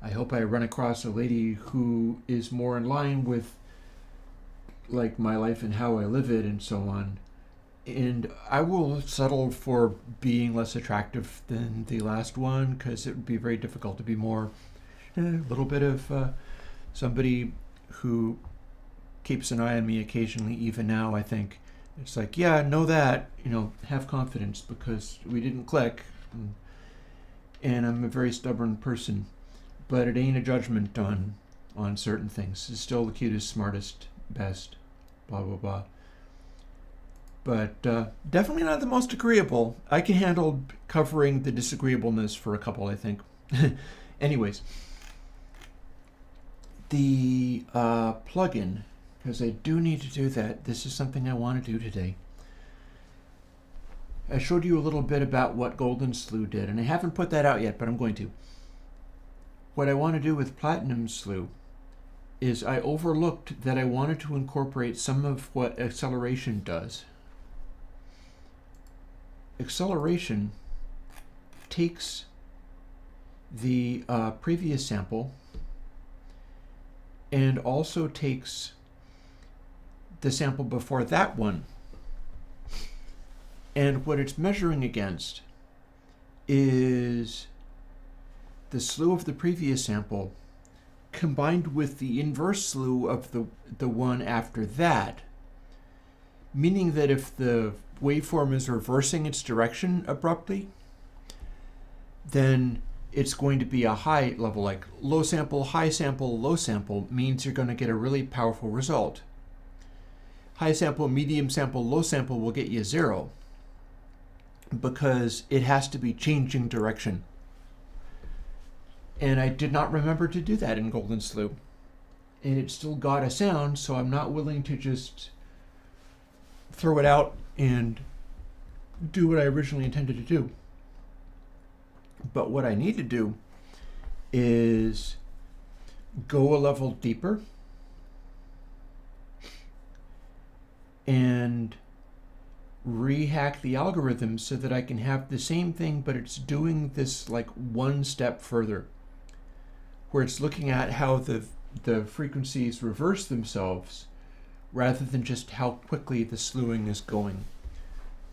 I hope I run across a lady who is more in line with like my life and how I live it and so on. And I will settle for being less attractive than the last one, because it would be very difficult to be more a little bit of somebody who keeps an eye on me occasionally, even now, I think, It's like, yeah, know that, have confidence because we didn't click. And I'm a very stubborn person, but it ain't a judgment on certain things. It's still the cutest, smartest, best, blah, blah, blah. But definitely not the most agreeable. I can handle covering the disagreeableness for a couple, I think. Anyways, the plugin, because I do need to do that. This is something I want to do today. I showed you a little bit about what GoldenSlew did, and I haven't put that out yet, but I'm going to. What I want to do with PlatinumSlew is I overlooked that I wanted to incorporate some of what acceleration does. Acceleration takes the previous sample and also takes the sample before that one. And what it's measuring against is the slew of the previous sample combined with the inverse slew of the one after that, meaning that if the waveform is reversing its direction abruptly, then it's going to be a high level, like low sample, low sample means you're going to get a really powerful result. High sample, medium sample, low sample will get you 0 because it has to be changing direction. And I did not remember to do that in GoldenSlew. And it still got a sound, so I'm not willing to just throw it out and do what I originally intended to do. But what I need to do is go a level deeper and rehack the algorithm so that I can have the same thing, but it's doing this like one step further, where it's looking at how the frequencies reverse themselves rather than just how quickly the slewing is going.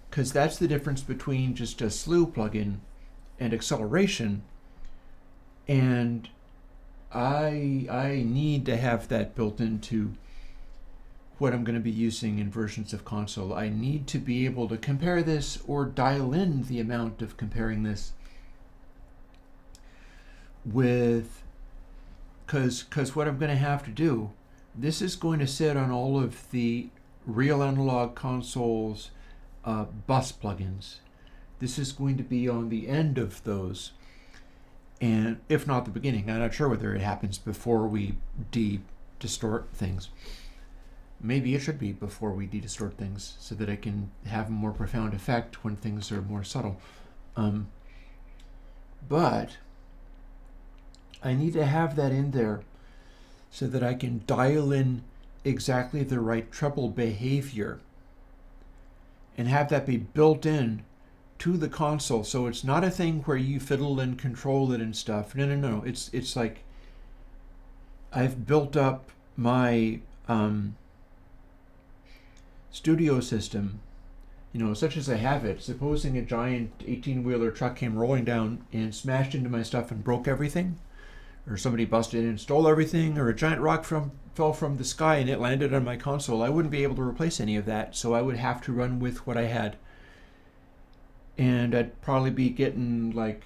Because that's the difference between just a slew plugin and acceleration. And I need to have that built into what I'm going to be using in versions of console. I need to be able to compare this or dial in the amount of comparing this with, because what I'm going to have to do, this is going to sit on all of the Real Analog Console's bus plugins. This is going to be on the end of those, and if not the beginning. I'm not sure whether it happens before we de-distort things. Maybe it should be before we de-distort things so that I can have a more profound effect when things are more subtle. But I need to have that in there so that I can dial in exactly the right treble behavior and have that be built in to the console. So it's not a thing where you fiddle and control it and stuff. No. It's like I've built up my studio system, such as I have it. Supposing a giant 18-wheeler truck came rolling down and smashed into my stuff and broke everything, or somebody busted in and stole everything, or a giant rock fell from the sky and it landed on my console, I wouldn't be able to replace any of that, so I would have to run with what I had. And I'd probably be getting like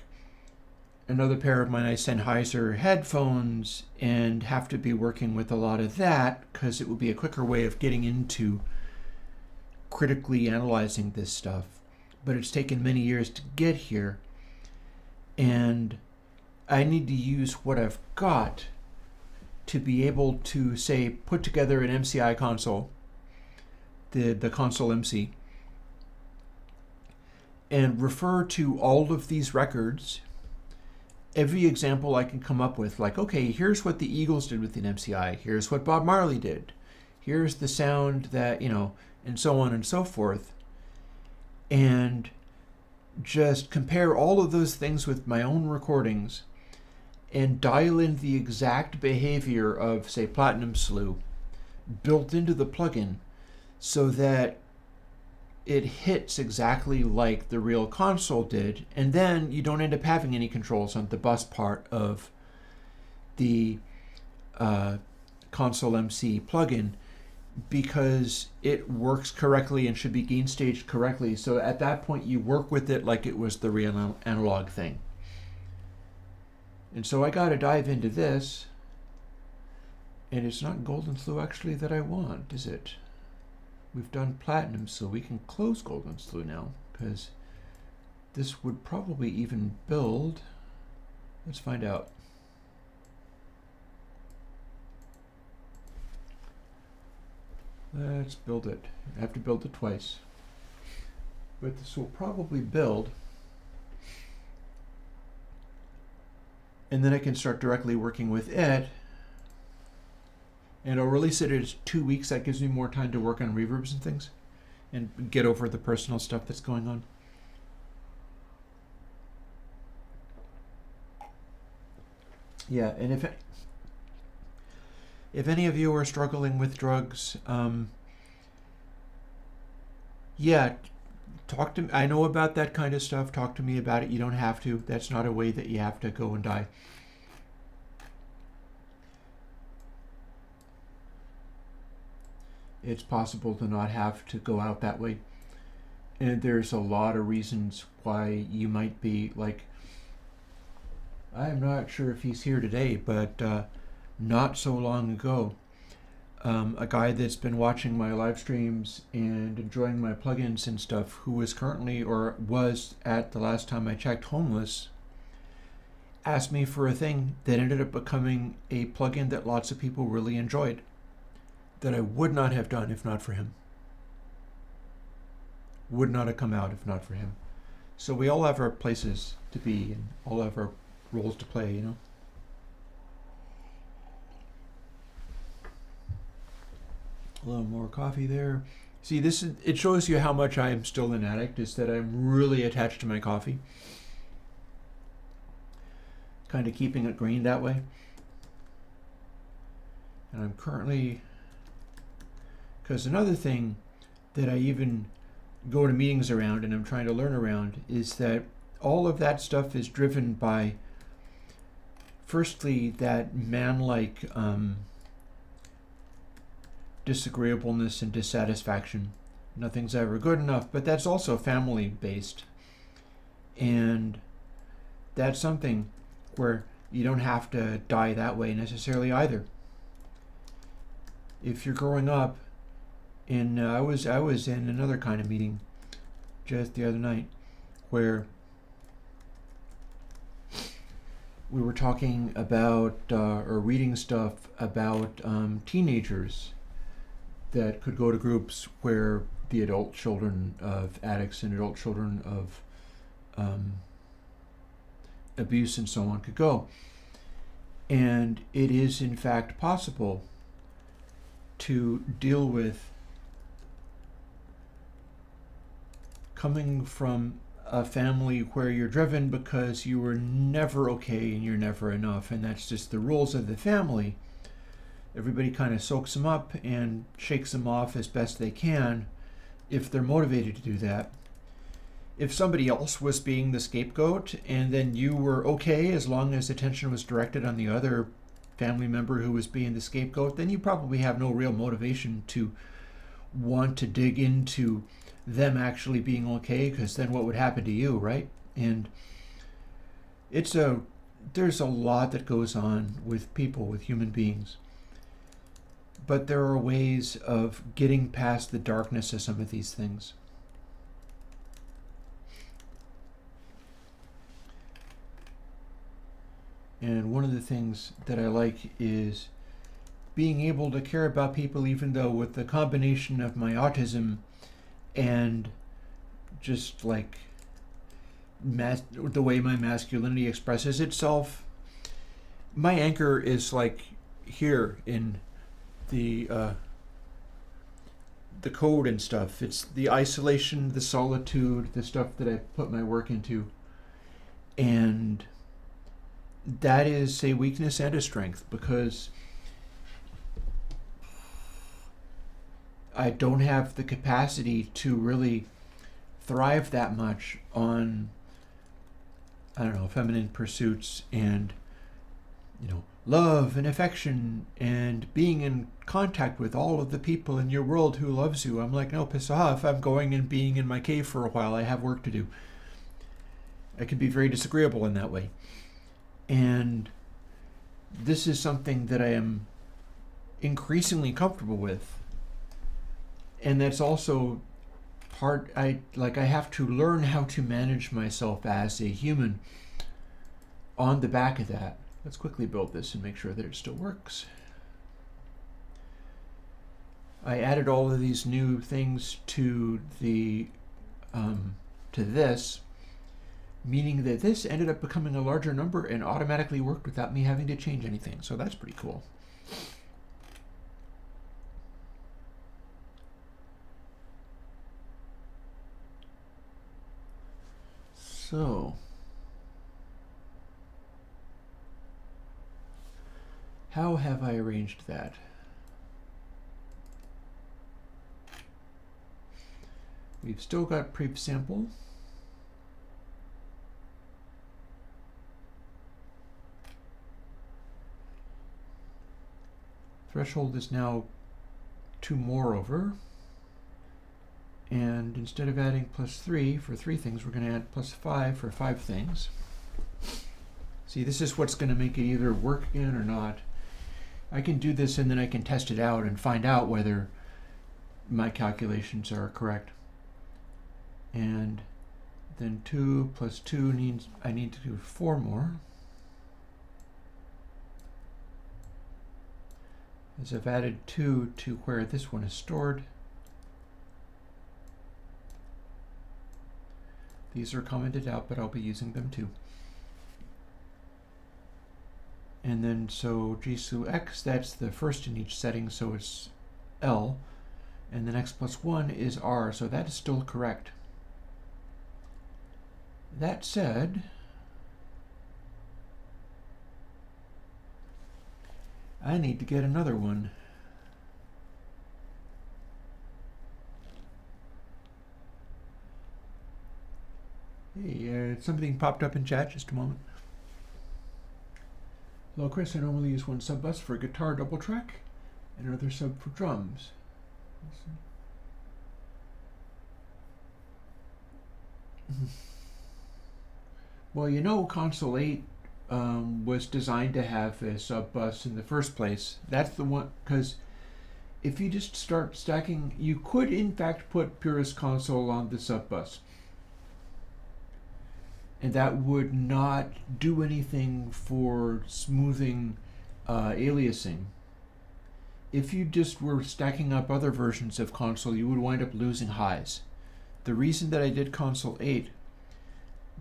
another pair of my nice Sennheiser headphones and have to be working with a lot of that, because it would be a quicker way of getting into critically analyzing this stuff. But it's taken many years to get here, and I need to use what I've got to be able to, say, put together an MCI console, the console MC, and refer to all of these records, every example I can come up with, like, okay, here's what the Eagles did with an MCI, here's what Bob Marley did, here's the sound that, and so on and so forth, and just compare all of those things with my own recordings and dial in the exact behavior of, say, PlatinumSlew built into the plugin so that it hits exactly like the real console did, and then you don't end up having any controls on the bus part of the console MC plugin, because it works correctly and should be gain staged correctly. So at that point, you work with it like it was the real analog thing. And so I got to dive into this. And it's not GoldenSlew actually that I want, is it? We've done PlatinumSlew. We can close GoldenSlew now, because this would probably even build. Let's find out. Let's build it. I have to build it twice. But this will probably build. And then I can start directly working with it. And I'll release it in 2 weeks. That gives me more time to work on reverbs and things and get over the personal stuff that's going on. Yeah, and if any of you are struggling with drugs, yeah, talk to me. I know about that kind of stuff. Talk to me about it. You don't have to. That's not a way that you have to go and die. It's possible to not have to go out that way. And there's a lot of reasons why you might be like, I'm not sure if he's here today, but not so long ago, a guy that's been watching my live streams and enjoying my plugins and stuff, who is currently, or was at the last time I checked, homeless, asked me for a thing that ended up becoming a plugin that lots of people really enjoyed, that I would not have done if not for him. Would not have come out if not for him. So we all have our places to be and all have our roles to play, you know. A little more coffee there. See, this is, it shows you how much I am still an addict, is that I'm really attached to my coffee. Kind of keeping it green that way. And I'm currently, because another thing that I even go to meetings around and I'm trying to learn around is that all of that stuff is driven by, firstly, that man-like disagreeableness and dissatisfaction. Nothing's ever good enough, but that's also family-based. And that's something where you don't have to die that way necessarily either. If you're growing up in, I was in another kind of meeting just the other night where we were talking about or reading stuff about teenagers that could go to groups where the adult children of addicts and adult children of abuse and so on could go. And it is in fact possible to deal with coming from a family where you're driven because you were never okay and you're never enough, and that's just the rules of the family. Everybody kind of soaks them up and shakes them off as best they can if they're motivated to do that. If somebody else was being the scapegoat and then you were okay as long as attention was directed on the other family member who was being the scapegoat, then you probably have no real motivation to want to dig into them actually being okay, because then what would happen to you, right? And there's a lot that goes on with people, with human beings. But there are ways of getting past the darkness of some of these things. And one of the things that I like is being able to care about people, even though with the combination of my autism and just like the way my masculinity expresses itself, my anchor is like here in the code and stuff. It's the isolation, the solitude, the stuff that I put my work into. And that is a weakness and a strength, because I don't have the capacity to really thrive that much on, I don't know, feminine pursuits and, you know, love and affection and being in contact with all of the people in your world who loves you. I'm like, no, piss off. I'm going and being in my cave for a while. I have work to do. I can be very disagreeable in that way. And this is something that I am increasingly comfortable with. And that's also part, I have to learn how to manage myself as a human on the back of that. Let's quickly build this and make sure that it still works. I added all of these new things to the to this, meaning that this ended up becoming a larger number and automatically worked without me having to change anything. So that's pretty cool. So how have I arranged that? We've still got pre-sample. Threshold is now 2 more over. And instead of adding +3 for 3 things, we're going to add +5 for 5 things. See, this is what's going to make it either work again or not. I can do this and then I can test it out and find out whether my calculations are correct. And then 2 plus 2 means I need to do 4 more. As I've added 2 to where this one is stored. These are commented out, but I'll be using them too. And then so GSlew X, that's the first in each setting, so it's L. And then X plus 1 is R, so that is still correct. That said, I need to get another one. Hey, something popped up in chat, just a moment. Hello Chris, I normally use one sub bus for guitar double track and another sub for drums. Well, you know, Console 8 was designed to have a sub bus in the first place. That's the one, because if you just start stacking, you could in fact put Purist Console on the sub bus. And that would not do anything for smoothing aliasing. If you just were stacking up other versions of Console, you would wind up losing highs. The reason that I did Console 8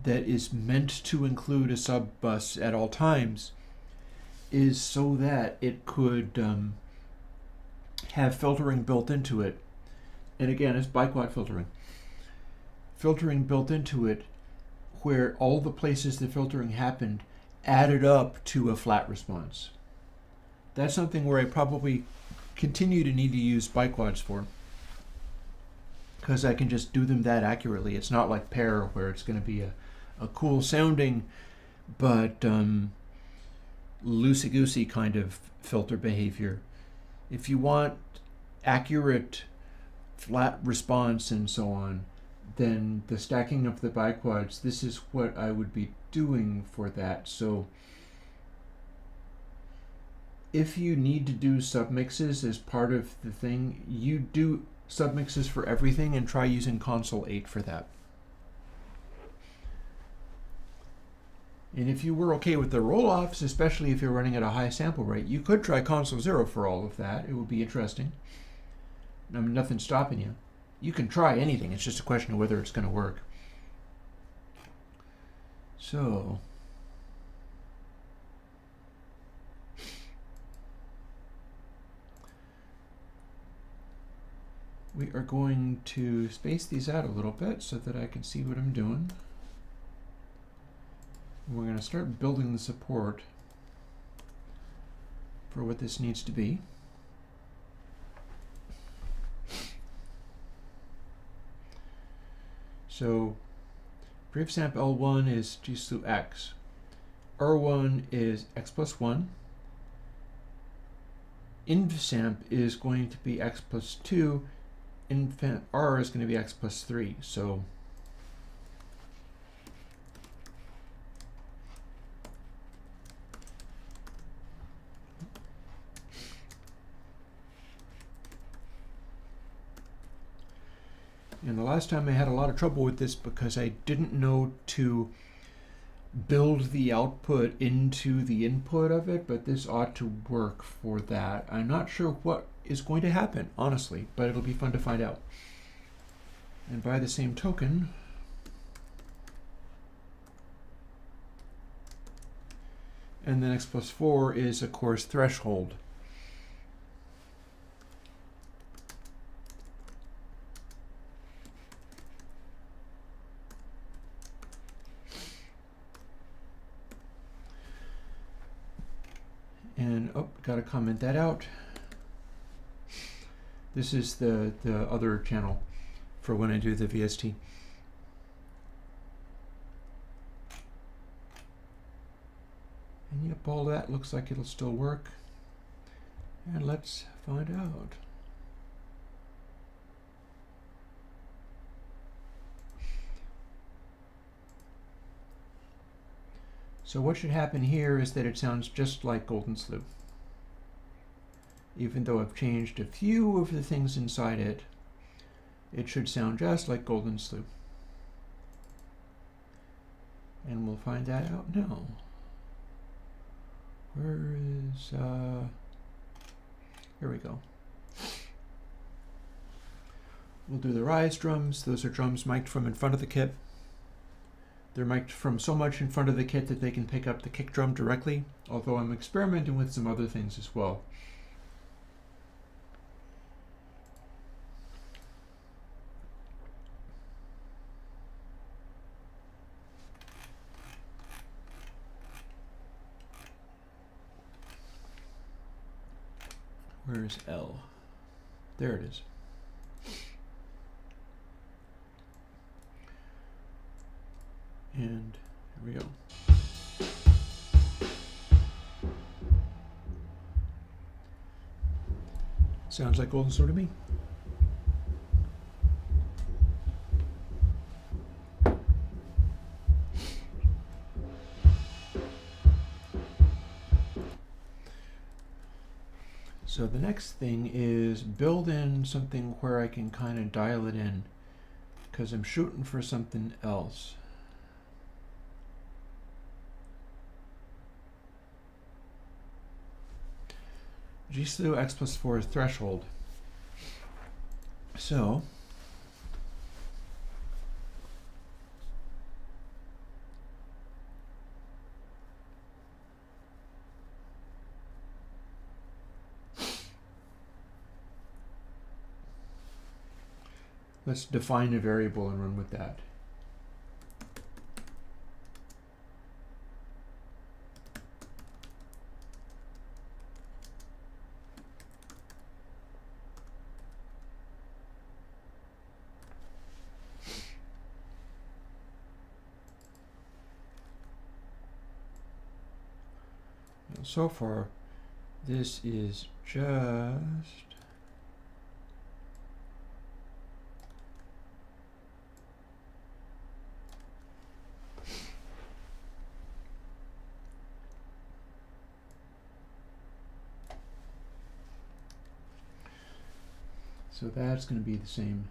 that is meant to include a sub bus at all times is so that it could have filtering built into it. And again, it's biquad filtering. Filtering built into it where all the places the filtering happened added up to a flat response. That's something where I probably continue to need to use biquads for, because I can just do them that accurately. It's not like pair where it's going to be a cool sounding but loosey-goosey kind of filter behavior. If you want accurate flat response and so on, then the stacking of the biquads, this is what I would be doing for that. So if you need to do submixes as part of the thing, you do submixes for everything and try using Console 8 for that. And if you were okay with the roll-offs, especially if you're running at a high sample rate, you could try Console 0 for all of that. It would be interesting. I mean, nothing's stopping you. You can try anything. It's just a question of whether it's going to work. So we are going to space these out a little bit so that I can see what I'm doing. And we're going to start building the support for what this needs to be. So prefsamp L1 is GSlew X. R1 is X plus 1. inv is going to be x plus 2, inv r is going to be x plus 3. So and the last time I had a lot of trouble with this because I didn't know to build the output into the input of it, but this ought to work for that. I'm not sure what is going to happen, honestly, but it'll be fun to find out. And by the same token, and then x plus 4 is, of course, threshold. And, oh, gotta comment that out. This is the other channel for when I do the VST. And yep, all that looks like it'll still work. And let's find out. So what should happen here is that it sounds just like GoldenSlew. Even though I've changed a few of the things inside it, it should sound just like GoldenSlew. And we'll find that out now. Where is, here we go. We'll do the rise drums. Those are drums mic'd from in front of the kit. They're mic'd from so much in front of the kit that they can pick up the kick drum directly, although I'm experimenting with some other things as well. Where's L? There it is. And here we go. Sounds like GoldenSlew to me. So the next thing is build in something where I can kind of dial it in, because I'm shooting for something else. G-Slew x plus 4 is threshold. So let's define a variable and run with that. So far, this is just so that's going to be the same.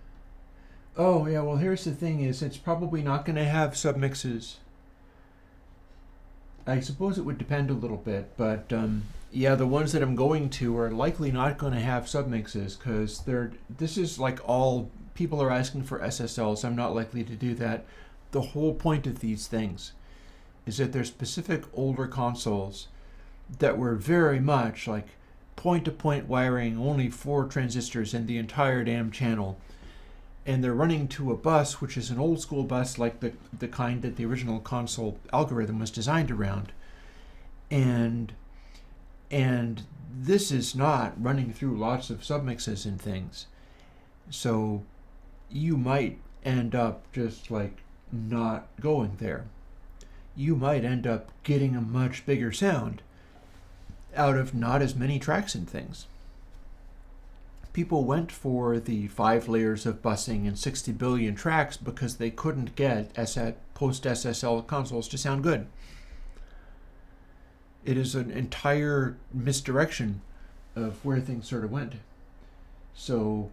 Oh yeah, well here's the thing is it's probably not going to have submixes. I suppose it would depend a little bit, but yeah, the ones that I'm going to are likely not going to have submixes because this is like all people are asking for SSLs. I'm not likely to do that. The whole point of these things is that they're specific older consoles that were very much like point-to-point wiring, only 4 transistors in the entire damn channel. And they're running to a bus, which is an old school bus like the kind that the original console algorithm was designed around. And this is not running through lots of submixes and things. So you might end up just like not going there. You might end up getting a much bigger sound out of not as many tracks and things. People went for the 5 layers of busing and 60 billion tracks because they couldn't get post-SSL consoles to sound good. It is an entire misdirection of where things sort of went. So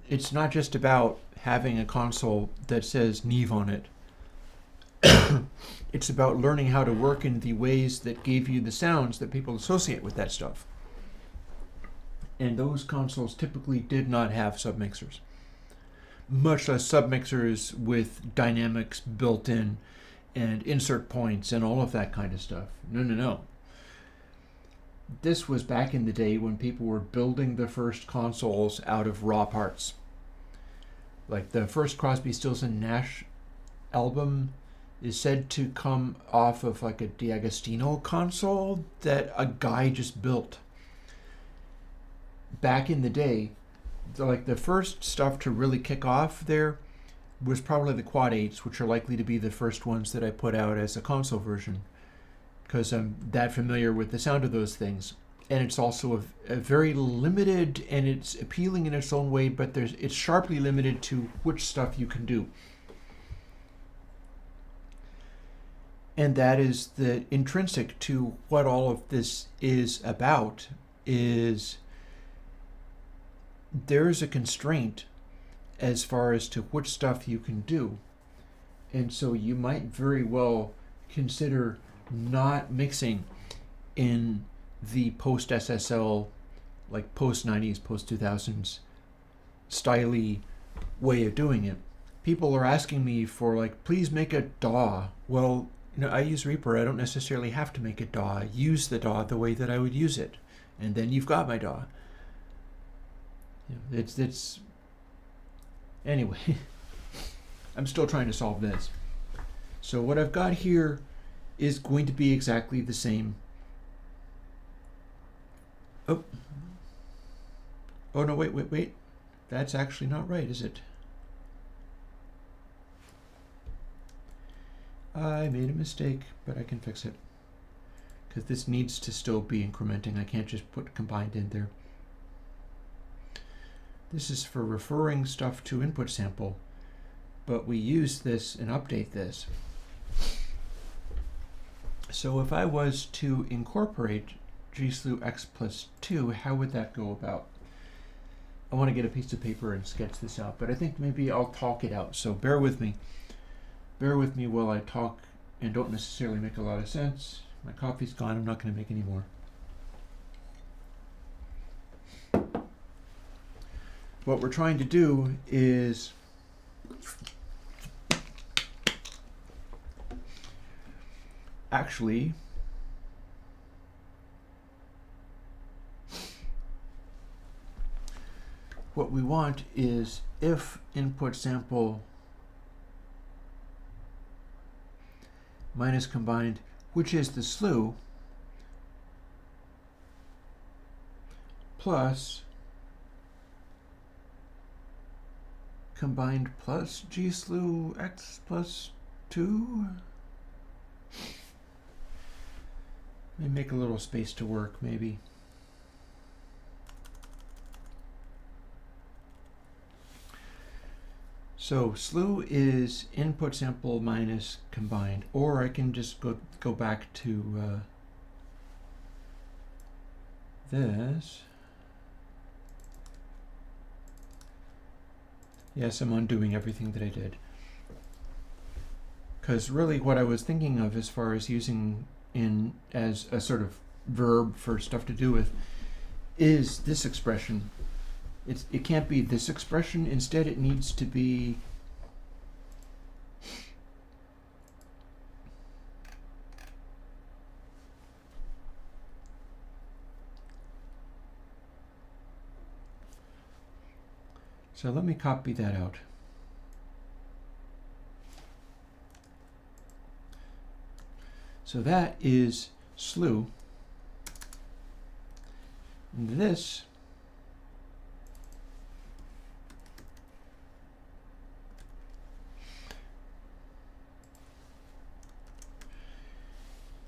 it's not just about having a console that says Neve on it. It's about learning how to work in the ways that gave you the sounds that people associate with that stuff. And those consoles typically did not have submixers, much less submixers with dynamics built in and insert points and all of that kind of stuff. No. This was back in the day when people were building the first consoles out of raw parts. Like the first Crosby, Stills and Nash album is said to come off of like a D'Agostino console that a guy just built. Back in the day, the first stuff to really kick off there was probably the Quad 8s, which are likely to be the first ones that I put out as a console version, because I'm that familiar with the sound of those things. And it's also a very limited, and it's appealing in its own way, but it's sharply limited to which stuff you can do. And that is the intrinsic to what all of this is about, is there's a constraint as far as to which stuff you can do. And so you might very well consider not mixing in the post-SSL, like post-90s, post-2000s styly way of doing it. People are asking me for, like, please make a DAW. Well, I use Reaper. I don't necessarily have to make a DAW. I use the DAW the way that I would use it. And then you've got my DAW. It's anyway. I'm still trying to solve this. So what I've got here is going to be exactly the same. Oh no, wait. That's actually not right, is it? I made a mistake, but I can fix it. Because this needs to still be incrementing. I can't just put combined in there. This is for referring stuff to input sample, but we use this and update this. So if I was to incorporate GSlew X+2, how would that go about? I want to get a piece of paper and sketch this out, but I think maybe I'll talk it out. So bear with me. Bear with me while I talk and don't necessarily make a lot of sense. My coffee's gone. I'm not going to make any more. What we're trying to do is actually what we want is if input sample minus combined, which is the slew, plus combined plus GSlew X+2. Let me make a little space to work, maybe. So slew is input sample minus combined, or I can just go back to this. Yes, I'm undoing everything that I did. Because really what I was thinking of as far as using in as a sort of verb for stuff to do with is this expression. It can't be this expression. Instead, it needs to be so let me copy that out. So that is slew. And this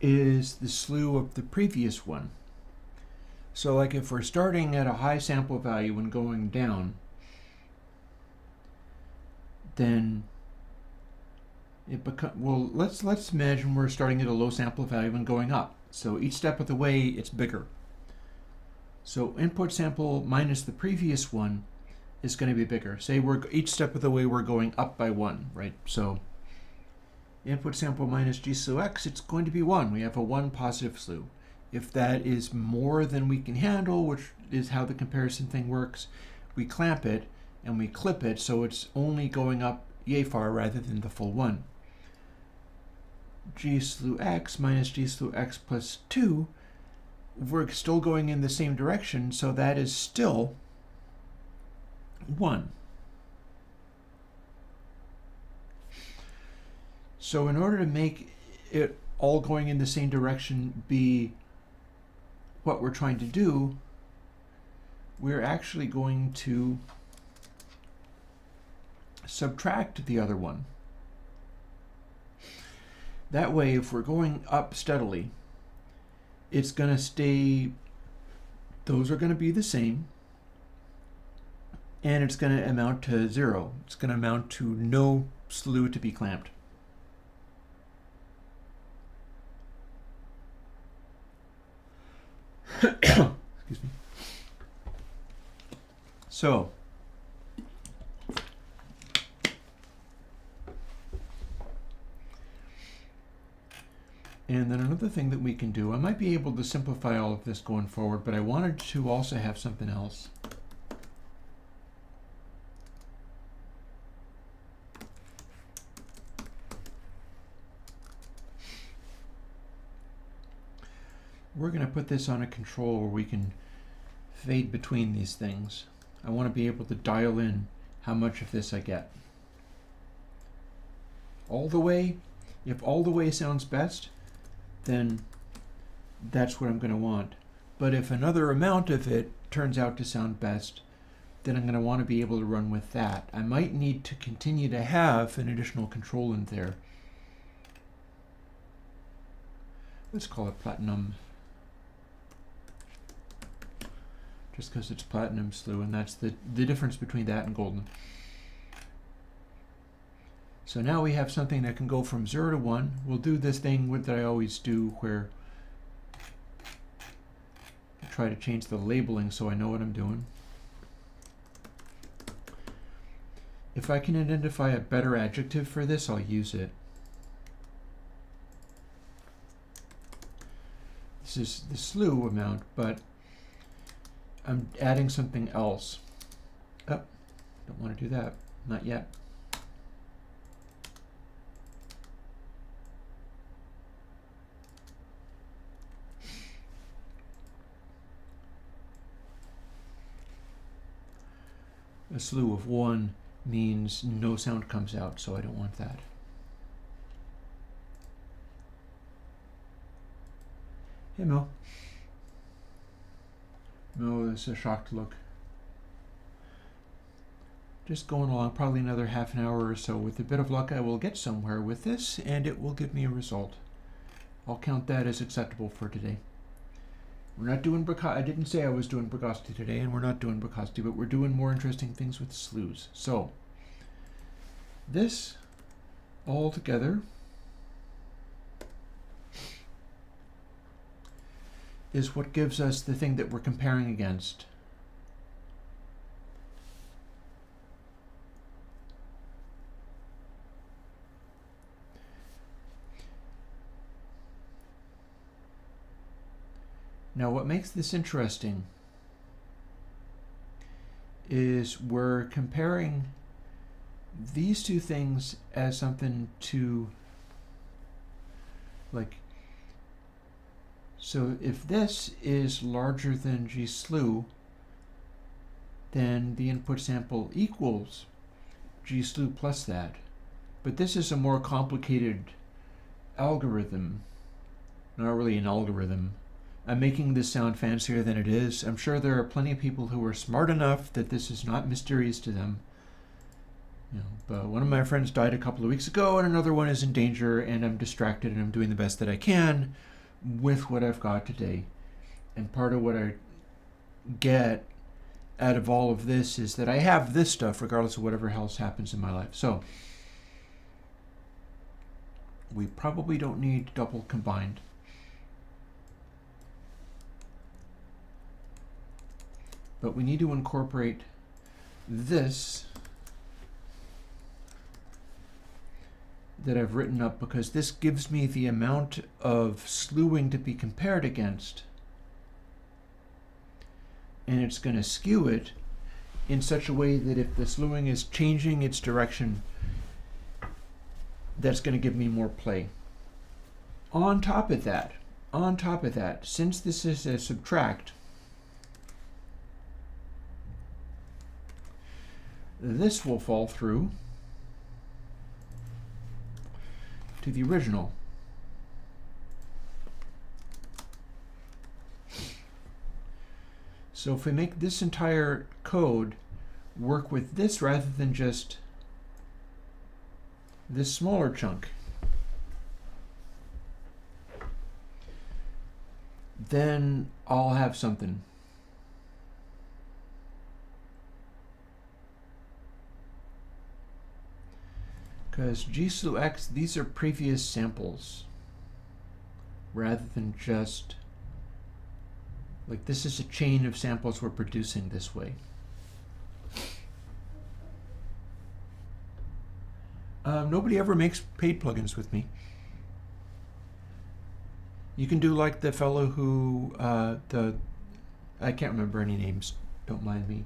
is the slew of the previous one. So like if we're starting at a high sample value and going down, then it well, let's imagine we're starting at a low sample value and going up. So each step of the way it's bigger. So input sample minus the previous one is going to be bigger. Say each step of the way we're going up by 1, right? So input sample minus GSlew X, it's going to be 1. We have a 1 positive slew. If that is more than we can handle, which is how the comparison thing works, we clamp it and we clip it so it's only going up yay far rather than the full 1. GSlew X minus GSlew X plus 2, we're still going in the same direction, so that is still 1. So in order to make it all going in the same direction be what we're trying to do, we're actually going to subtract the other one. That way, if we're going up steadily, it's going to stay, those are going to be the same, and it's going to amount to 0. It's going to amount to no slew to be clamped. Excuse me. So, and then another thing that we can do, I might be able to simplify all of this going forward, but I wanted to also have something else. We're going to put this on a control where we can fade between these things. I want to be able to dial in how much of this I get. All the way, if all the way sounds best, then that's what I'm going to want. But if another amount of it turns out to sound best, then I'm going to want to be able to run with that. I might need to continue to have an additional control in there. Let's call it Platinum, just because it's PlatinumSlew, and that's the difference between that and Golden. So now we have something that can go from 0 to 1. We'll do this thing that I always do where I try to change the labeling so I know what I'm doing. If I can identify a better adjective for this, I'll use it. This is the slew amount, but I'm adding something else. Oh, don't want to do that. Not yet. A slew of 1 means no sound comes out, so I don't want that. Hey Mo. Mo is a shocked look. Just going along, probably another half an hour or so. With a bit of luck, I will get somewhere with this, and it will give me a result. I'll count that as acceptable for today. We're not doing Bricasti. I didn't say I was doing Bricasti today, and we're not doing Bricasti, but we're doing more interesting things with slews. So, this all together is what gives us the thing that we're comparing against. Now, what makes this interesting is we're comparing these two things as something to, like, so if this is larger than GSlew, then the input sample equals GSlew plus that. But this is a more complicated algorithm, not really an algorithm. I'm making this sound fancier than it is. I'm sure there are plenty of people who are smart enough that this is not mysterious to them. You know, but one of my friends died a couple of weeks ago, and another one is in danger, and I'm distracted, and I'm doing the best that I can with what I've got today. And part of what I get out of all of this is that I have this stuff regardless of whatever else happens in my life. So we probably don't need double combined. But we need to incorporate this that I've written up because this gives me the amount of slewing to be compared against. And it's going to skew it in such a way that if the slewing is changing its direction, that's going to give me more play. On top of that, since this is a subtract, this will fall through to the original. So if we make this entire code work with this rather than just this smaller chunk, then I'll have something. Because GSlew X, these are previous samples rather than just, like, this is a chain of samples we're producing this way. Nobody ever makes paid plugins with me. You can do like the fellow who, I can't remember any names, don't mind me.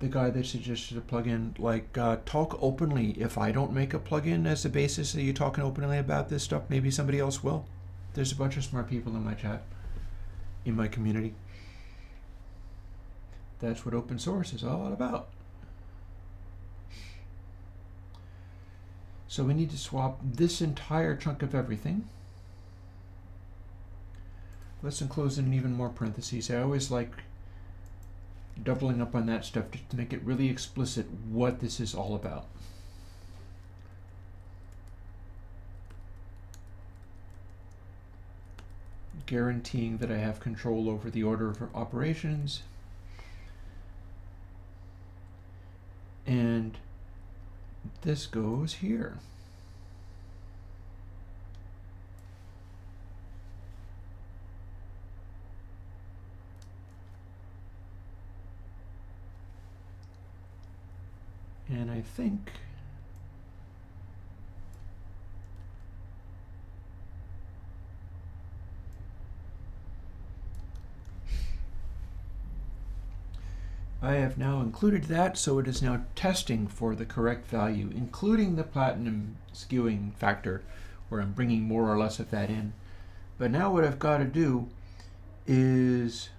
The guy that suggested a plugin, like talk openly. If I don't make a plugin as a basis of you talking openly about this stuff, maybe somebody else will. There's a bunch of smart people in my chat, in my community. That's what open source is all about. So we need to swap this entire chunk of everything. Let's enclose in even more parentheses. I always like doubling up on that stuff just to make it really explicit what this is all about. Guaranteeing that I have control over the order of operations. And this goes here. And I think I have now included that, so it is now testing for the correct value, including the platinum skewing factor, where I'm bringing more or less of that in. But now what I've got to do is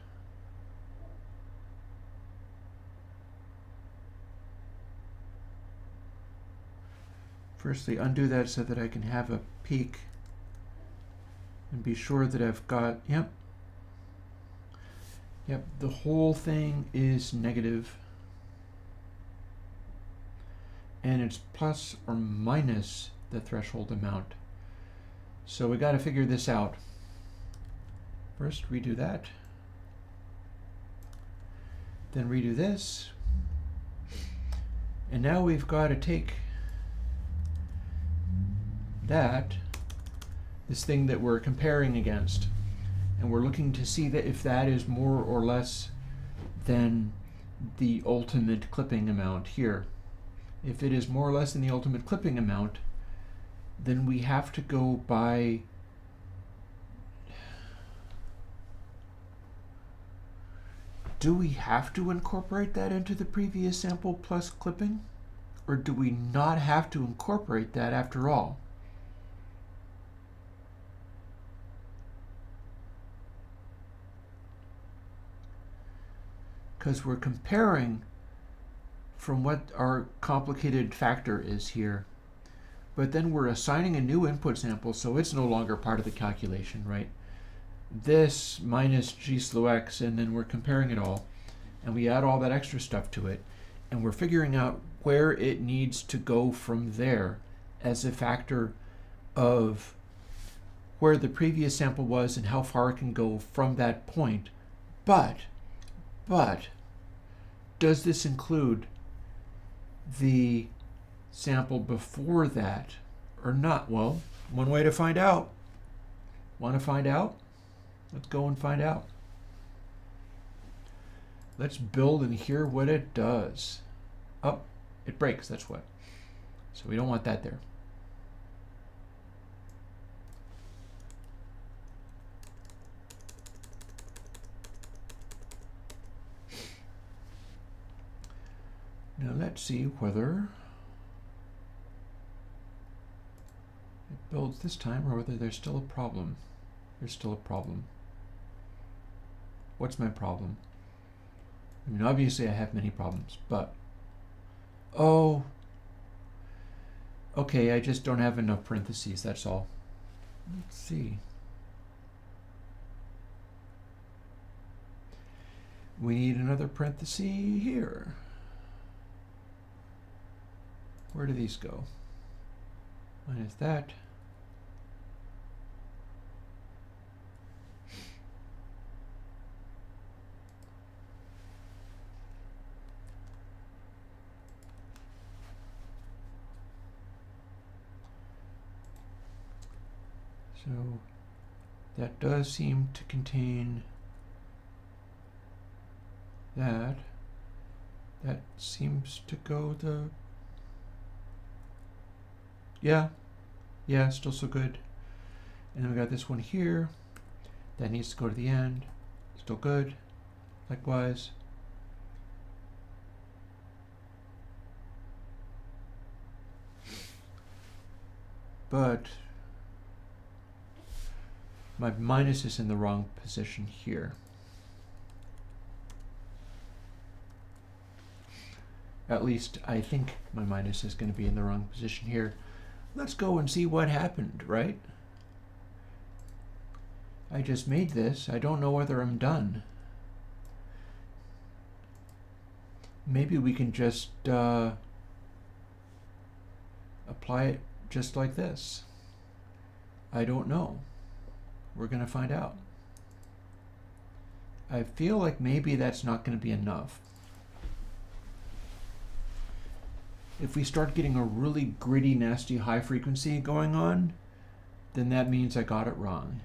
firstly undo that so that I can have a peak and be sure that I've got, yep, the whole thing is negative and it's plus or minus the threshold amount. So we got to figure this out. First redo that, then redo this, and now we've got to take that, this thing that we're comparing against, and we're looking to see that if that is more or less than the ultimate clipping amount here. If it is more or less than the ultimate clipping amount, then we have to go by do we have to incorporate that into the previous sample plus clipping? Or do we not have to incorporate that after all? Because we're comparing from what our complicated factor is here, but then we're assigning a new input sample, so it's no longer part of the calculation, right? This minus GSlew X, and then we're comparing it all, and we add all that extra stuff to it, and we're figuring out where it needs to go from there as a factor of where the previous sample was and how far it can go from that point. But But does this include the sample before that or not? Well, one way to find out. Want to find out? Let's go and find out. Let's build and hear what it does. Oh, it breaks, that's what. So we don't want that there. Now let's see whether it builds this time or whether there's still a problem. There's still a problem. What's my problem? I mean, obviously I have many problems, but oh, okay, I just don't have enough parentheses, that's all. Let's see. We need another parenthesis here. Where do these go? Minus that. So that does seem to contain that. That seems to go the... Yeah, still so good. And then we got this one here. That needs to go to the end. Still good. Likewise. But my minus is in the wrong position here. At least I think my minus is going to be in the wrong position here. Let's go and see what happened, right? I just made this. I don't know whether I'm done. Maybe we can just apply it just like this. I don't know. We're going to find out. I feel like maybe that's not going to be enough. If we start getting a really gritty, nasty high frequency going on, then that means I got it wrong.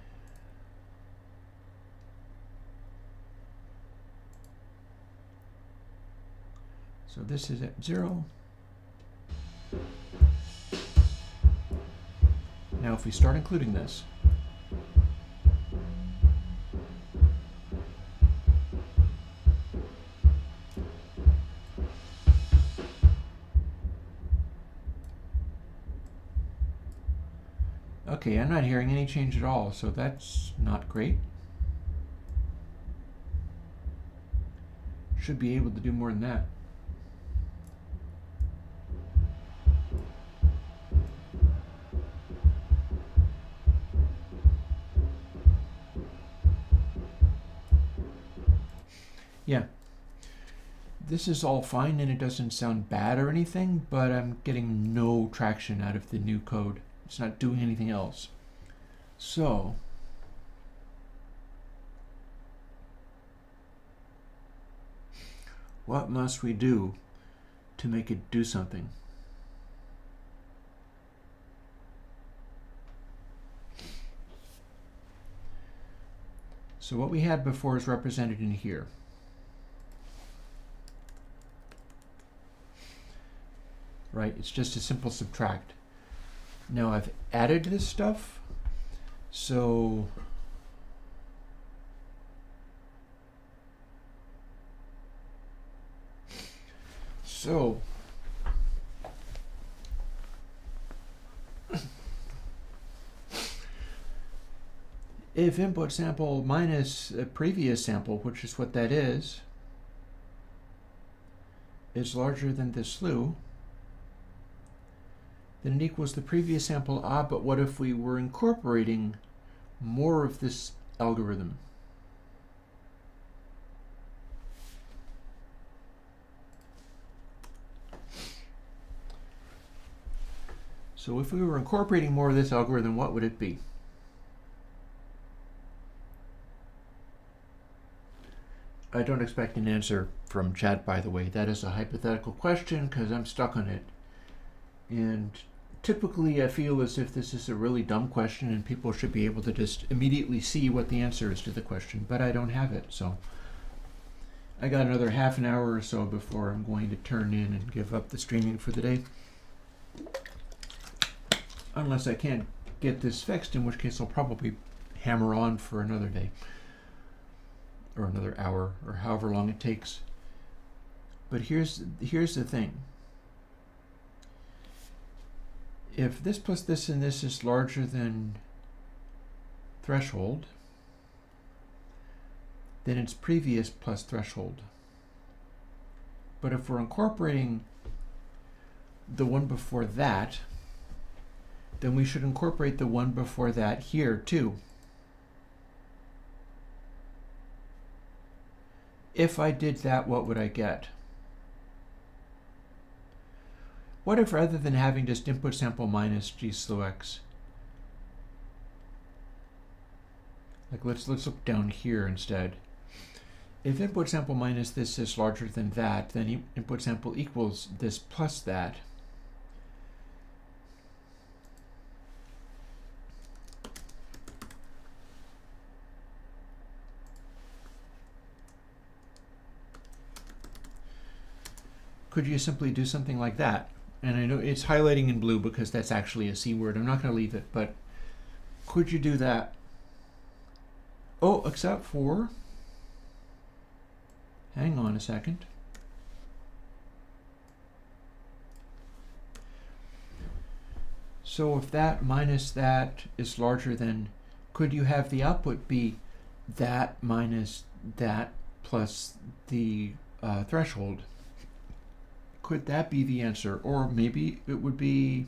So this is at 0. Now if we start including this, okay, I'm not hearing any change at all, so that's not great. Should be able to do more than that. Yeah, this is all fine and it doesn't sound bad or anything, but I'm getting no traction out of the new code. It's not doing anything else. So, what must we do to make it do something? So what we had before is represented in here. Right? It's just a simple subtract. Now I've added this stuff, so if input sample minus a previous sample, which is what that is larger than the slew, then it equals the previous sample. But what if we were incorporating more of this algorithm? So if we were incorporating more of this algorithm, what would it be? I don't expect an answer from chat, by the way. That is a hypothetical question because I'm stuck on it. And typically I feel as if this is a really dumb question and people should be able to just immediately see what the answer is to the question, but I don't have it. So I got another half an hour or so before I'm going to turn in and give up the streaming for the day. Unless I can't get this fixed, in which case I'll probably hammer on for another day. Or another hour, or however long it takes. But here's the thing. If this plus this and this is larger than threshold, then it's previous plus threshold. But if we're incorporating the one before that, then we should incorporate the one before that here too. If I did that, what would I get? What if rather than having just input sample minus G slew X, like let's look down here instead. If input sample minus this is larger than that, then input sample equals this plus that. Could you simply do something like that? And I know it's highlighting in blue because that's actually a C word. I'm not going to leave it, but could you do that? Oh, except for, hang on a second. So if that minus that is larger than, could you have the output be that minus that plus the threshold? Could that be the answer? Or maybe it would be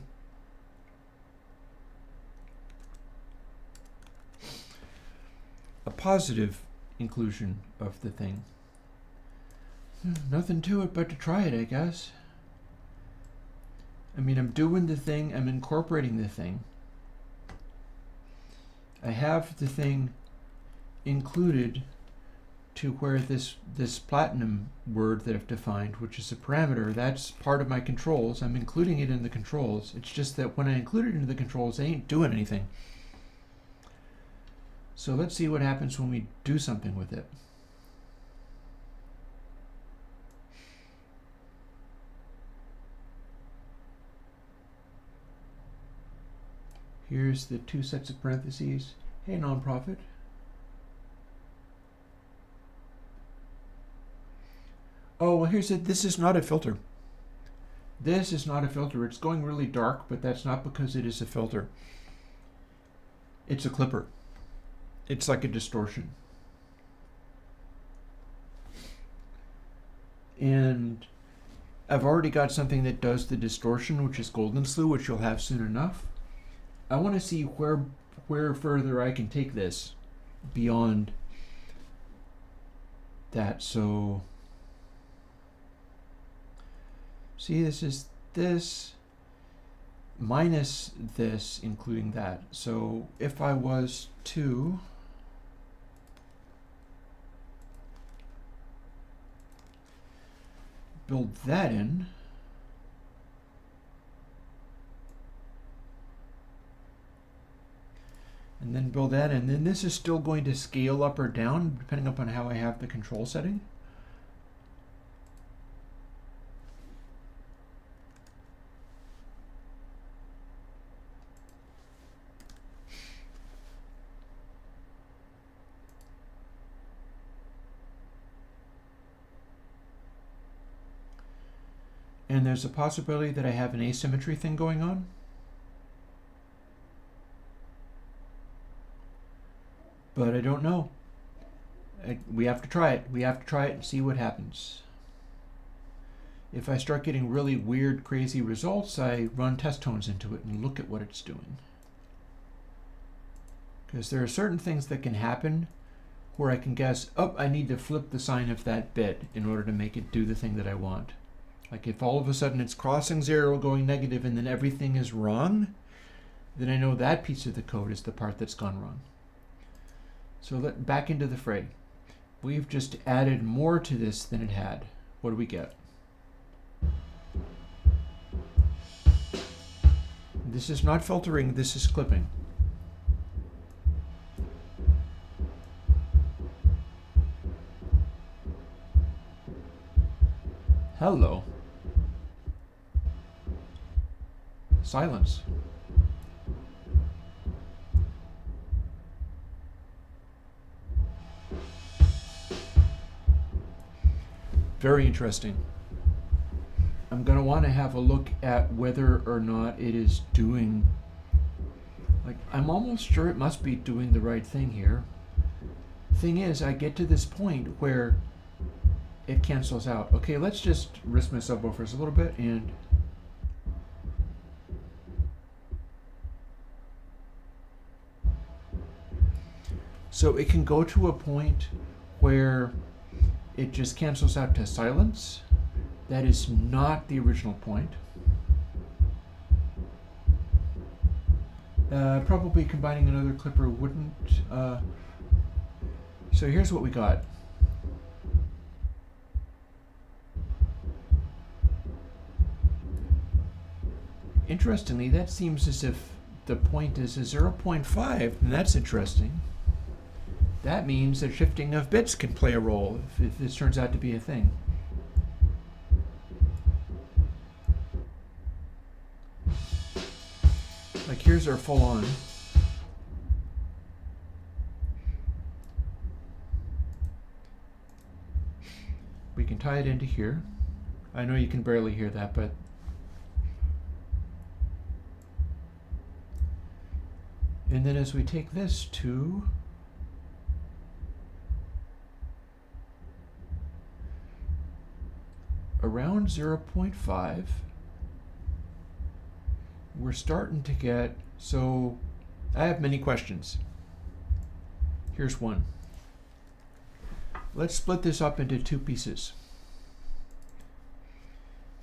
a positive inclusion of the thing. Nothing to it but to try it, I guess. I mean, I'm doing the thing, I'm incorporating the thing. I have the thing included to where this platinum word that I've defined, which is a parameter, that's part of my controls. I'm including it in the controls. It's just that when I include it into the controls, I ain't doing anything. So let's see what happens when we do something with it. Here's the two sets of parentheses. Hey, nonprofit. Oh, well, here's it. This is not a filter. This is not a filter. It's going really dark, but that's not because it is a filter. It's a clipper. It's like a distortion. And I've already got something that does the distortion, which is GoldenSlew, which you'll have soon enough. I want to see where further I can take this beyond that. So see, this is this minus this, including that. So if I was to build that in, and then build that in, then this is still going to scale up or down depending upon how I have the control setting. And there's a possibility that I have an asymmetry thing going on. But I don't know. We have to try it. We have to try it and see what happens. If I start getting really weird, crazy results, I run test tones into it and look at what it's doing. Because there are certain things that can happen where I can guess, oh, I need to flip the sign of that bit in order to make it do the thing that I want. Like if all of a sudden it's crossing zero, going negative, and then everything is wrong, then I know that piece of the code is the part that's gone wrong. So back into the fray. we've just added more to this than it had. What do we get? This is not filtering, this is clipping. Hello. Silence. Very interesting. I'm going to want to have a look at whether or not it is doing, like, I'm almost sure it must be doing the right thing here. Thing is, I get to this point where it cancels out. Okay, let's just risk my subwoofers a little bit and so it can go to a point where it just cancels out to silence. That is not the original point. Probably combining another clipper wouldn't. So here's what we got. Interestingly, that seems as if the point is a 0.5, and that's interesting. That means that shifting of bits can play a role if this turns out to be a thing. Like here's our full on. We can tie it into here. I know you can barely hear that, but and then as we take this to around 0.5, we're starting to get, so I have many questions. Here's one. Let's split this up into two pieces,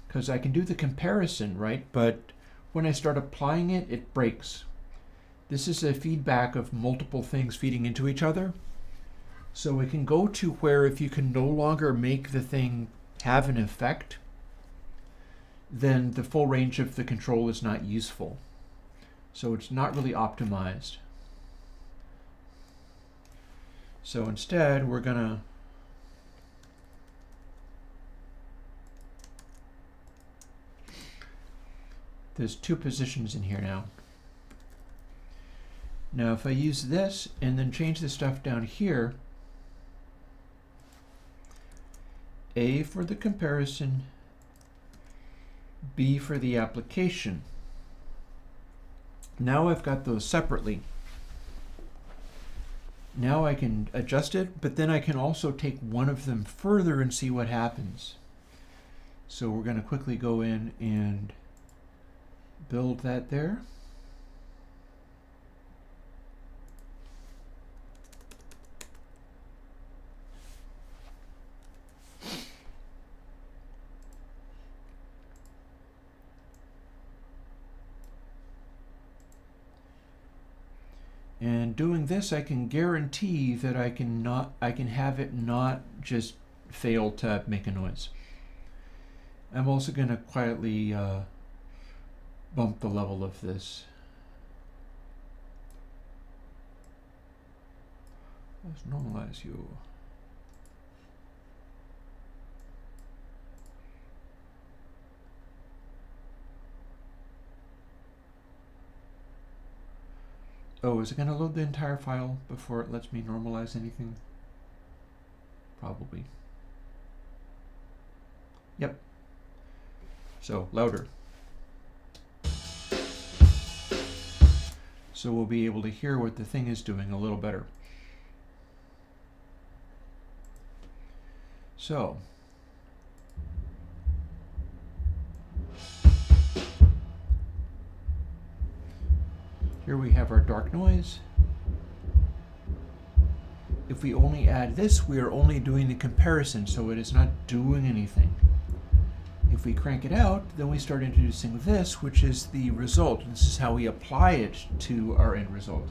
because I can do the comparison, right? But when I start applying it, it breaks. This is a feedback of multiple things feeding into each other. So it can go to where if you can no longer make the thing have an effect, then the full range of the control is not useful. So it's not really optimized. So instead, we're gonna there's two positions in here now. Now if I use this and then change the stuff down here, A for the comparison, B for the application. Now I've got those separately. Now I can adjust it, but then I can also take one of them further and see what happens. So we're going to quickly go in and build that there. And doing this, I can guarantee that I can have it not just fail to make a noise. I'm also going to quietly bump the level of this. Let's normalize you. Oh, is it going to load the entire file before it lets me normalize anything? Probably. Yep. So, louder. So we'll be able to hear what the thing is doing a little better. So, here we have our dark noise. If we only add this, we are only doing the comparison, so it is not doing anything. If we crank it out, then we start introducing this, which is the result. This is how we apply it to our end result.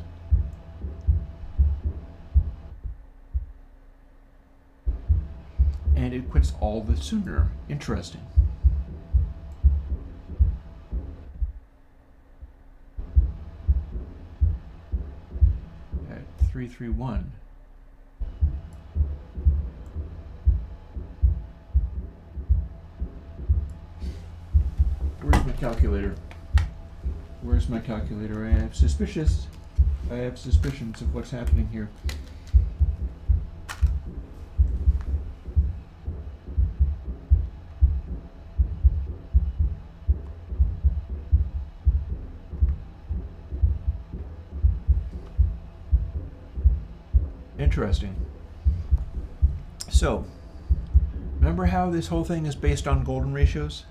and it quits all the sooner. Interesting. At 331. Where's my calculator? Where's my calculator? I have suspicions of what's happening here. Interesting. So, remember how this whole thing is based on golden ratios?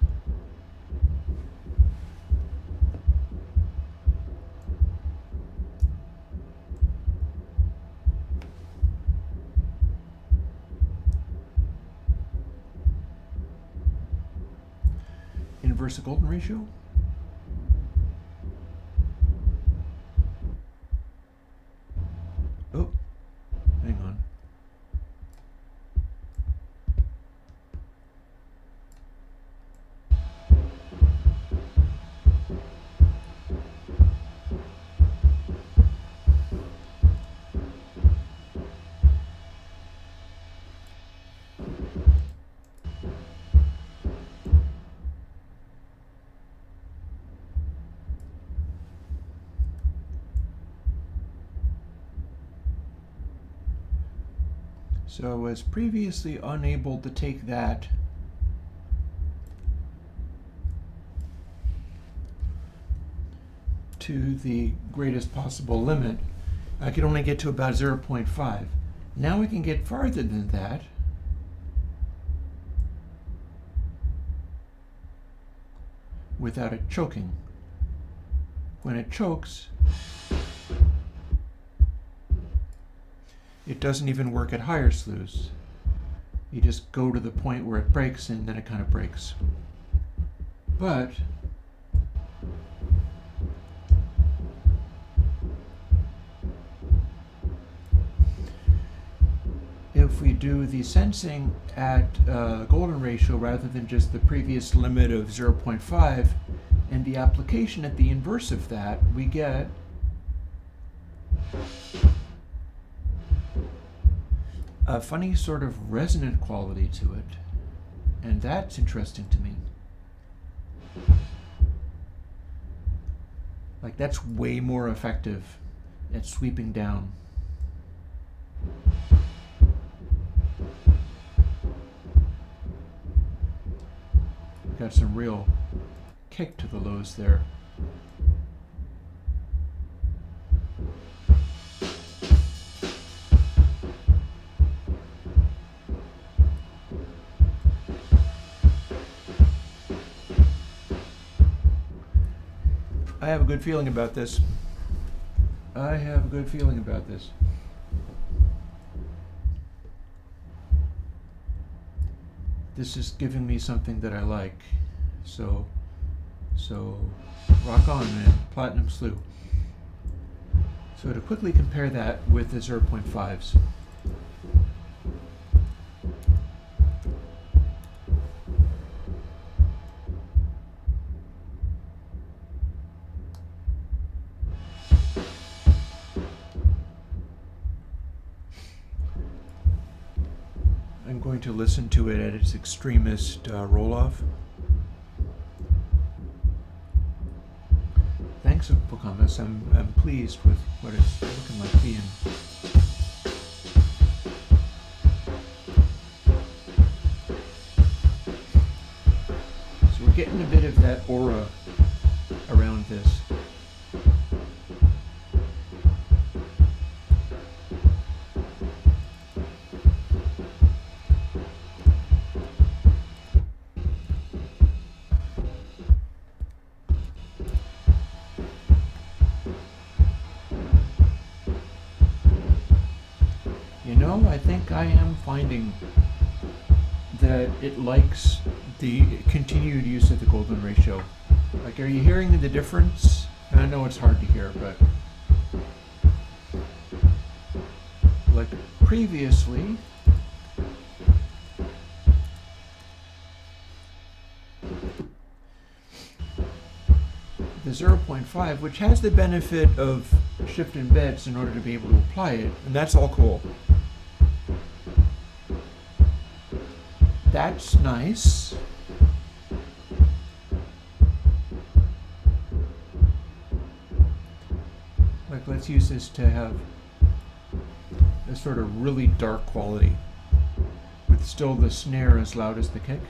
Inverse a golden ratio? Oh, hang on. So I was previously unable to take that to the greatest possible limit. I could only get to about 0.5. Now we can get farther than that. Without it choking. When it chokes, it doesn't even work at higher slews. You just go to the point where it breaks and then it kind of breaks. But if we do the sensing at golden ratio rather than just the previous limit of 0.5 and the application at the inverse of that, we get a funny sort of resonant quality to it, and that's interesting to me. Like, that's way more effective at sweeping down. Got some real kick to the lows there. I have a good feeling about this. I have a good feeling about this. This is giving me something that I like. So rock on, man. PlatinumSlew. So to quickly compare that with the 0.5s. I'm going to listen to it at its extremist roll-off. Thanks, Bokamas. I'm pleased with what it's looking like being. So we're getting a bit of that aura around this. I think I am finding that it likes the continued use of the golden ratio. Like, are you hearing the difference? I know it's hard to hear, but like previously, the 0.5, which has the benefit of shift embeds in order to be able to apply it, and that's all cool. That's nice. Like, let's use this to have a sort of really dark quality, with still the snare as loud as the kick.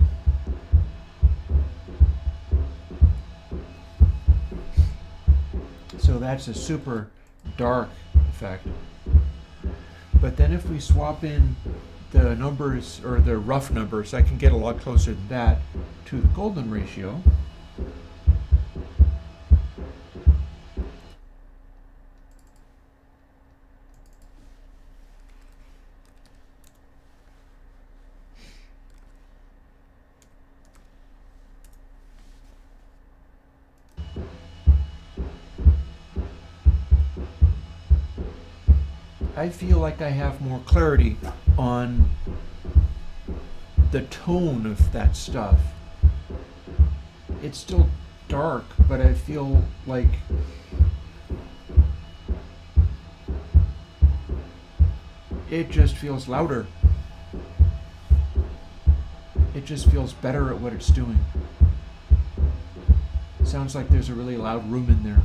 So that's a super dark effect. But then if we swap in the numbers, or the rough numbers, I can get a lot closer than that to the golden ratio. I feel like I have more clarity on the tone of that stuff. It's still dark, but I feel like it just feels louder. It just feels better at what it's doing. Sounds like there's a really loud room in there.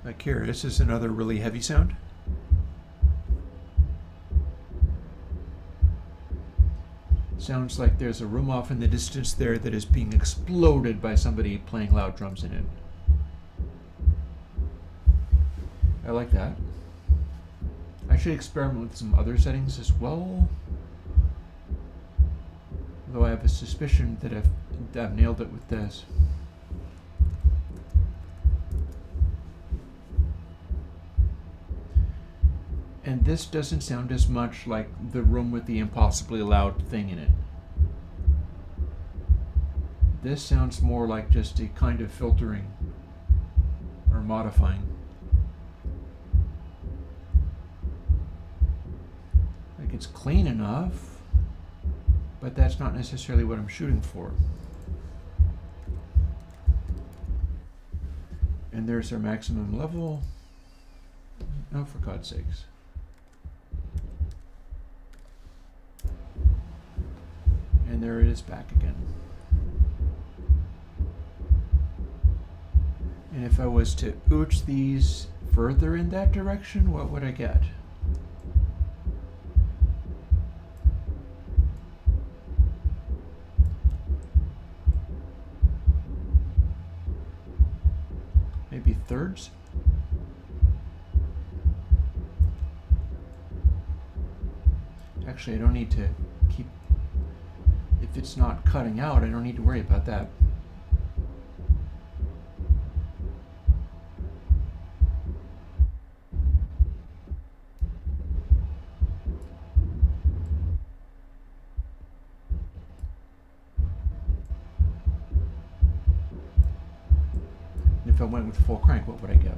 Like here, this is another really heavy sound. Sounds like there's a room off in the distance there that is being exploded by somebody playing loud drums in it. I like that. I should experiment with some other settings as well. Though I have a suspicion that I've nailed it with this. And this doesn't sound as much like the room with the impossibly loud thing in it. This sounds more like just a kind of filtering or modifying. Like, it's clean enough, but that's not necessarily what I'm shooting for. And there's our maximum level. Oh, for God's sakes. And there it is back again. And if I was to ooch these further in that direction, what would I get? Maybe thirds? Actually, I don't need to keep... If it's not cutting out, I don't need to worry about that. And if I went with full crank, what would I get?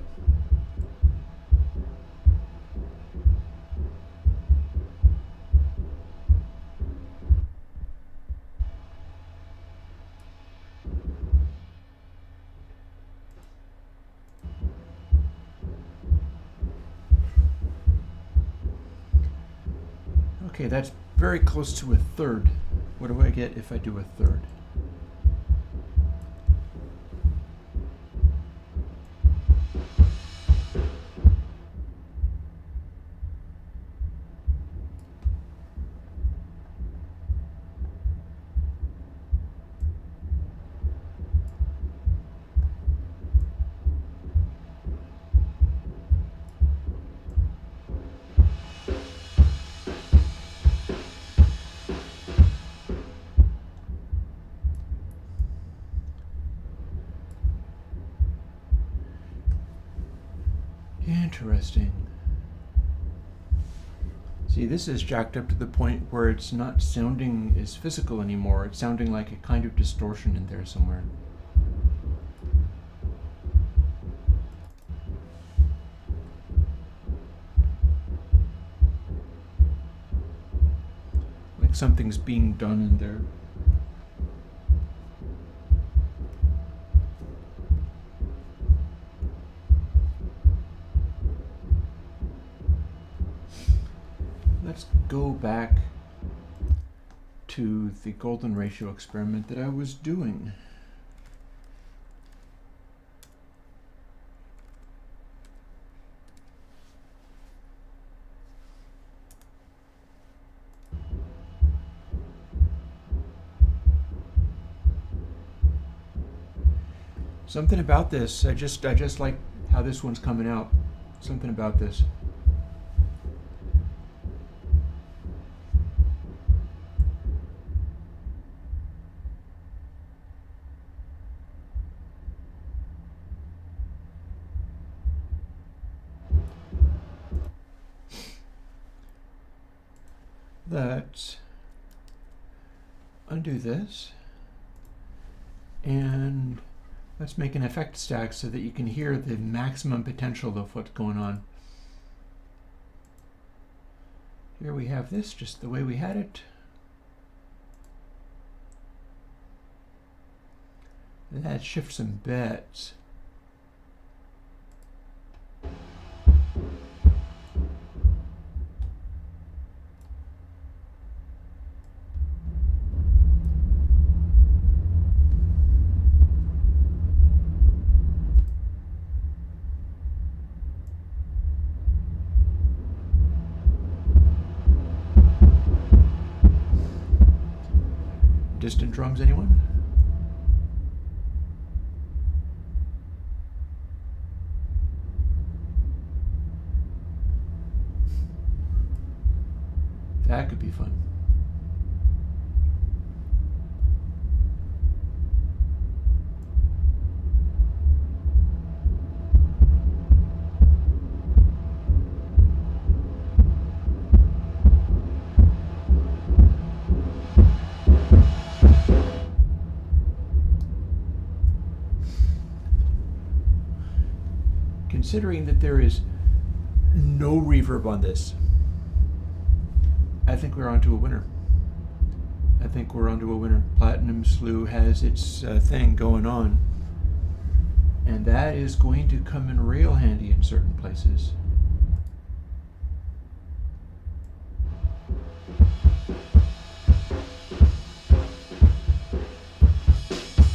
Okay, that's very close to a third. What do I get if I do a third? Interesting. See, this is jacked up to the point where it's not sounding as physical anymore. It's sounding like a kind of distortion in there somewhere. Like something's being done in there. go back to the golden ratio experiment that I was doing. Something about this, I just like how this one's coming out. Something about this. Let's undo this and let's make an effect stack so that you can hear the maximum potential of what's going on. Here we have this just the way we had it. Let's shift some beds. Distant drums, anyone? That could be fun. Considering that there is no reverb on this, I think we're onto a winner. I think we're onto a winner. PlatinumSlew has its thing going on, and that is going to come in real handy in certain places.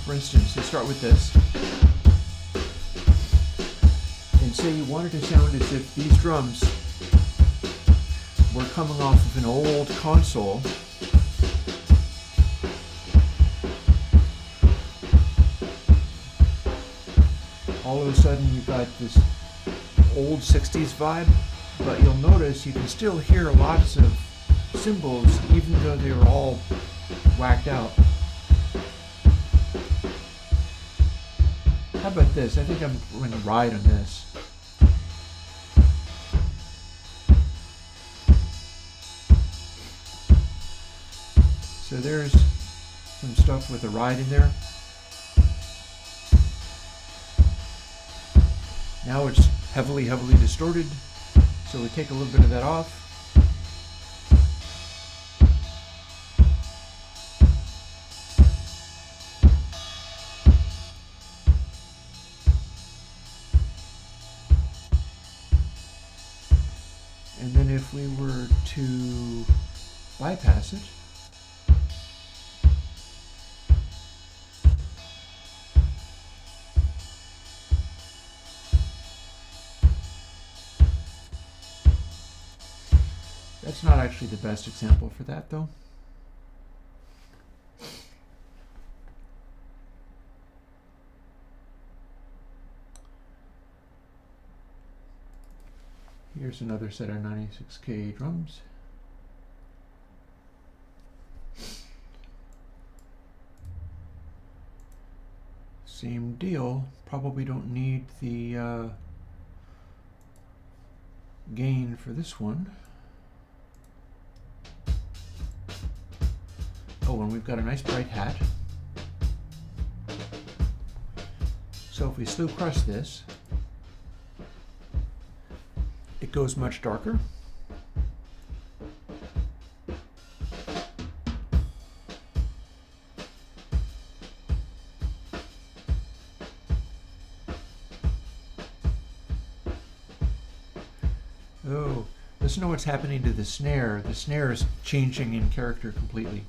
For instance, let's start with this. And say you wanted to sound as if these drums were coming off of an old console. All of a sudden you've got this old 60s vibe, but you'll notice you can still hear lots of cymbals even though they were all whacked out. How about this? I think I'm going to ride on this. So there's some stuff with a ride in there. Now it's heavily distorted, so we take a little bit of that off. And then if we were to bypass it, that's not actually the best example for that, though. Here's another set of 96K drums. Same deal. Probably don't need the gain for this one. Oh, and we've got a nice bright hat. So if we slew crush this, it goes much darker. Oh, the listen to what's happening to the snare. The snare is changing in character completely.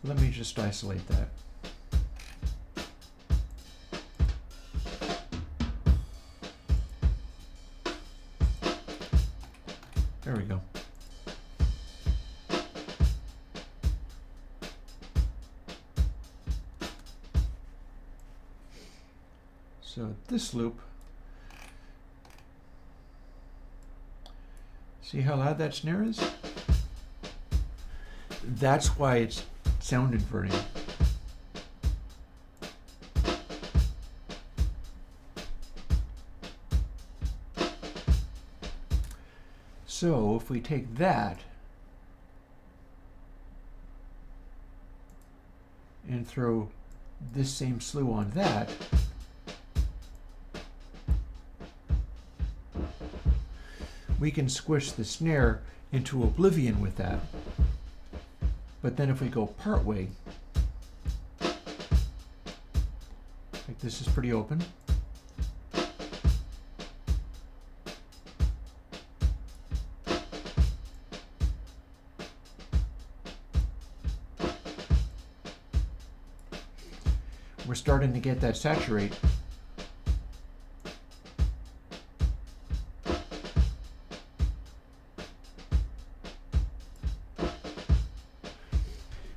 Let me just isolate that. There we go. So this loop, see how loud that snare is? That's why it's sound inverting. So if we take that and throw this same slew on that, we can squish the snare into oblivion with that. But then if we go part way, like this is pretty open. We're starting to get that saturate.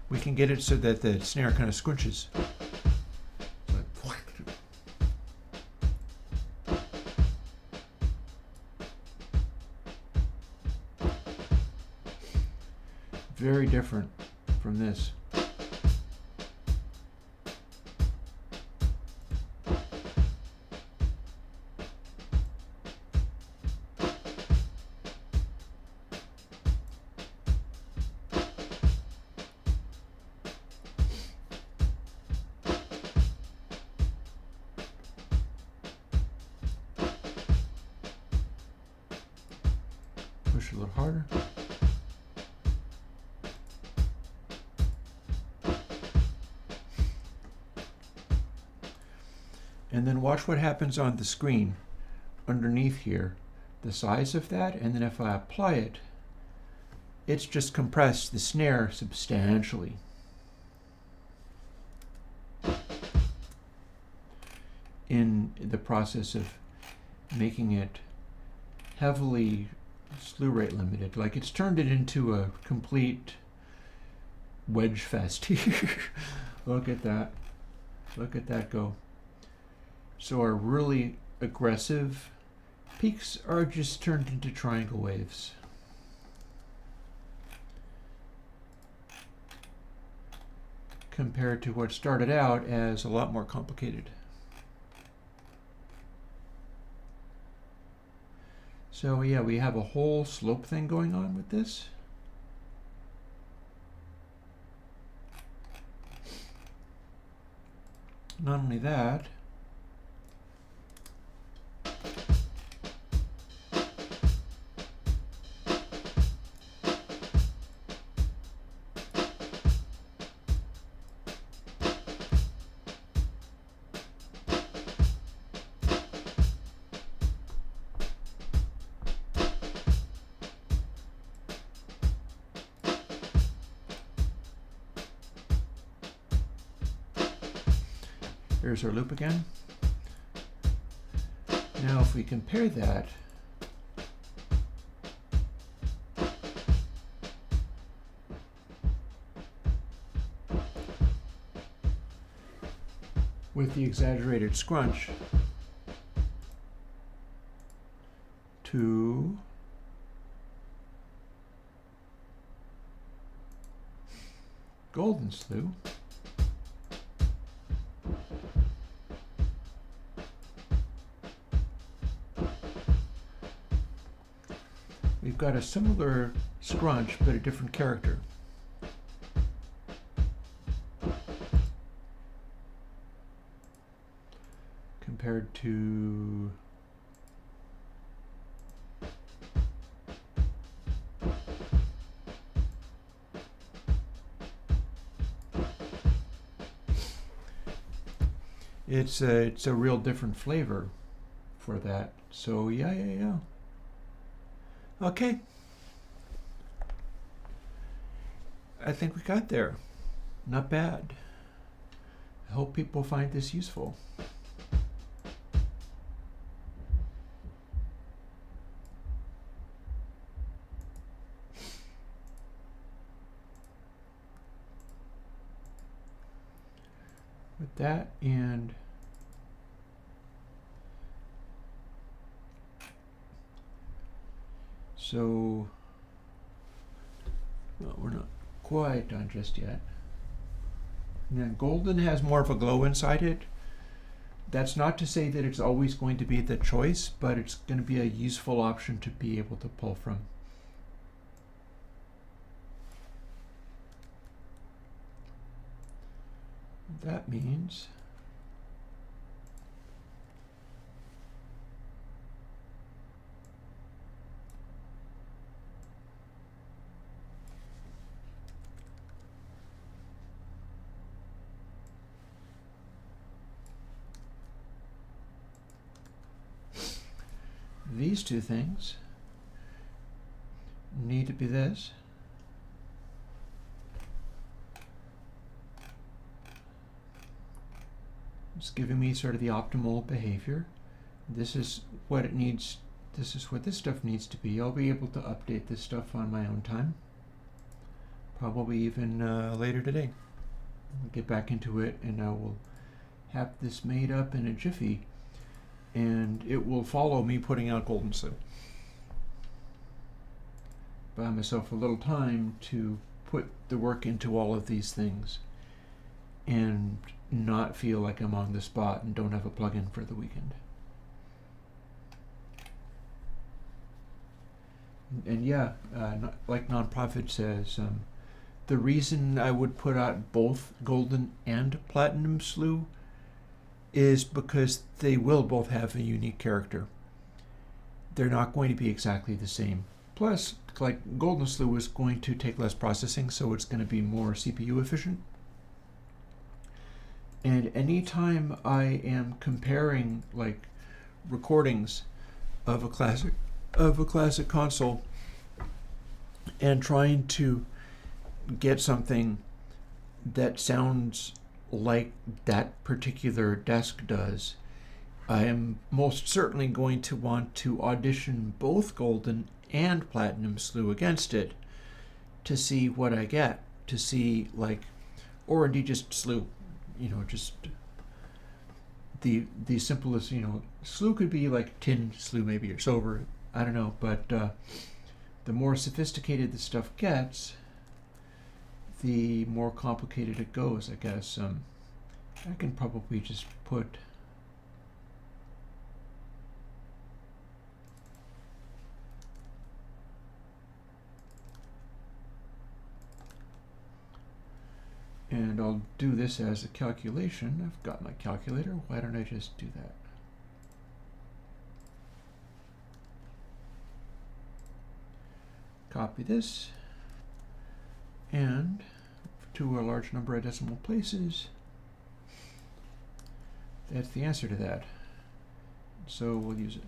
We can get it so that the snare kind of squinches. Very different from this. Push a little harder. And then watch what happens on the screen underneath here, the size of that, and then if I apply it, it's just compressed the snare substantially. In the process of making it heavily slew rate limited, like it's turned it into a complete wedge fest here. Look at that. Look at that go. So our really aggressive peaks are just turned into triangle waves. Compared to what started out as a lot more complicated. So yeah, we have a whole slope thing going on with this. Not only that, here's our loop again. Now if we compare that with the exaggerated scrunch to GoldenSlew, we've got a similar scrunch but a different character. Compared to it's a real different flavor for that. So yeah. Okay. I think we got there. Not bad. I hope people find this useful. With that, and so, well, we're not quite done just yet. Now, golden has more of a glow inside it. That's not to say that it's always going to be the choice, but it's going to be a useful option to be able to pull from. That means these two things need to be this. It's giving me sort of the optimal behavior. This is what it needs. This is what this stuff needs to be. I'll be able to update this stuff on my own time. Probably even later today. I'll get back into it and I will have this made up in a jiffy. And it will follow me putting out GoldenSlew. Buy myself a little time to put the work into all of these things and not feel like I'm on the spot and don't have a plugin for the weekend. And yeah, like Nonprofit says, the reason I would put out both Golden and PlatinumSlew is because they will both have a unique character. They're not going to be exactly the same. Plus, like GoldenSlew is going to take less processing, so it's going to be more CPU efficient. And anytime I am comparing like recordings of a classic console and trying to get something that sounds like that particular desk does, I am most certainly going to want to audition both Golden and PlatinumSlew against it to see what I get, to see like, or indeed just Slew. You know, just the simplest, you know, Slew could be like tin Slew maybe, or silver, I don't know, but the more sophisticated the stuff gets, the more complicated it goes, I guess. I can probably just put and I'll do this as a calculation. I've got my calculator. Why don't I just do that? Copy this, and to a large number of decimal places, that's the answer to that. So we'll use it.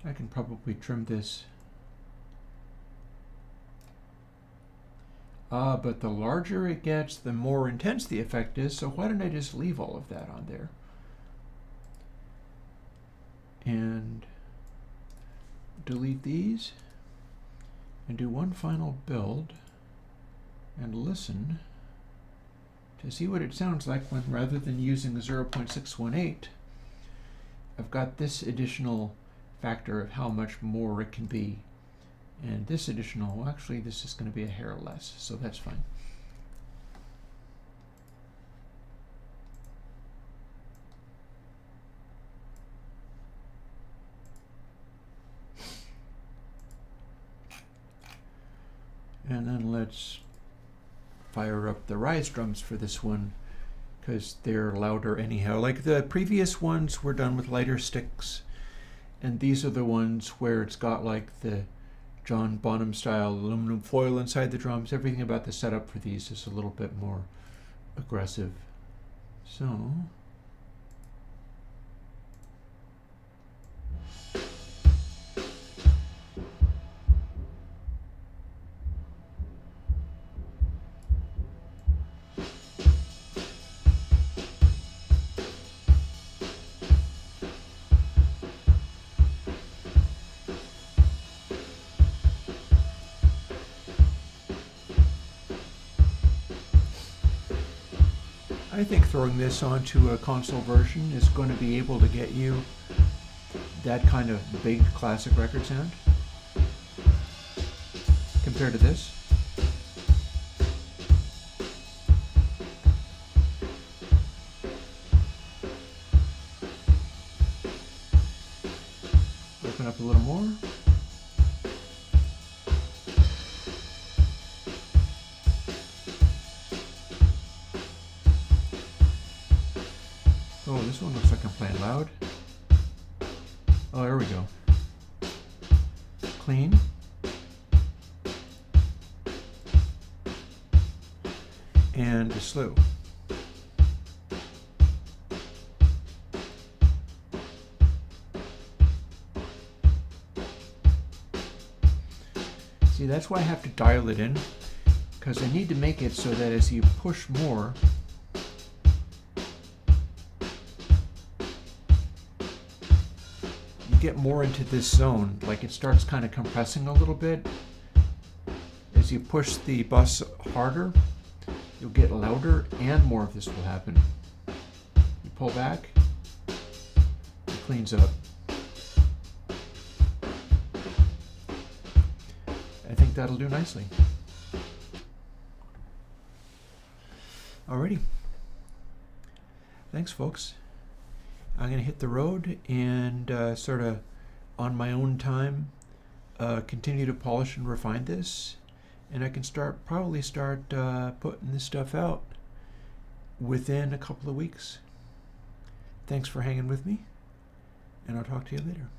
I can probably trim this. But the larger it gets, the more intense the effect is, so why don't I just leave all of that on there? And delete these, and do one final build, and listen to see what it sounds like when, rather than using the 0.618, I've got this additional factor of how much more it can be. And this additional, well, actually this is going to be a hair less, so that's fine. And then let's fire up the rise drums for this one, because they're louder anyhow. Like the previous ones were done with lighter sticks, and these are the ones where it's got like the John Bonham style aluminum foil inside the drums. Everything about the setup for these is a little bit more aggressive. So I think throwing this onto a console version is going to be able to get you that kind of big classic record sound compared to this. Open up a little more. Oh, this one looks like I'm playing loud. Oh, there we go. Clean. And a slew. See, that's why I have to dial it in, because I need to make it so that as you push more, get more into this zone, like it starts kind of compressing a little bit. As you push the bus harder, you'll get louder and more of this will happen. You pull back, it cleans up. I think that'll do nicely. Alrighty. Thanks, folks. I'm going to hit the road and sort of on my own time continue to polish and refine this, and I can probably start putting this stuff out within a couple of weeks. Thanks for hanging with me, and I'll talk to you later.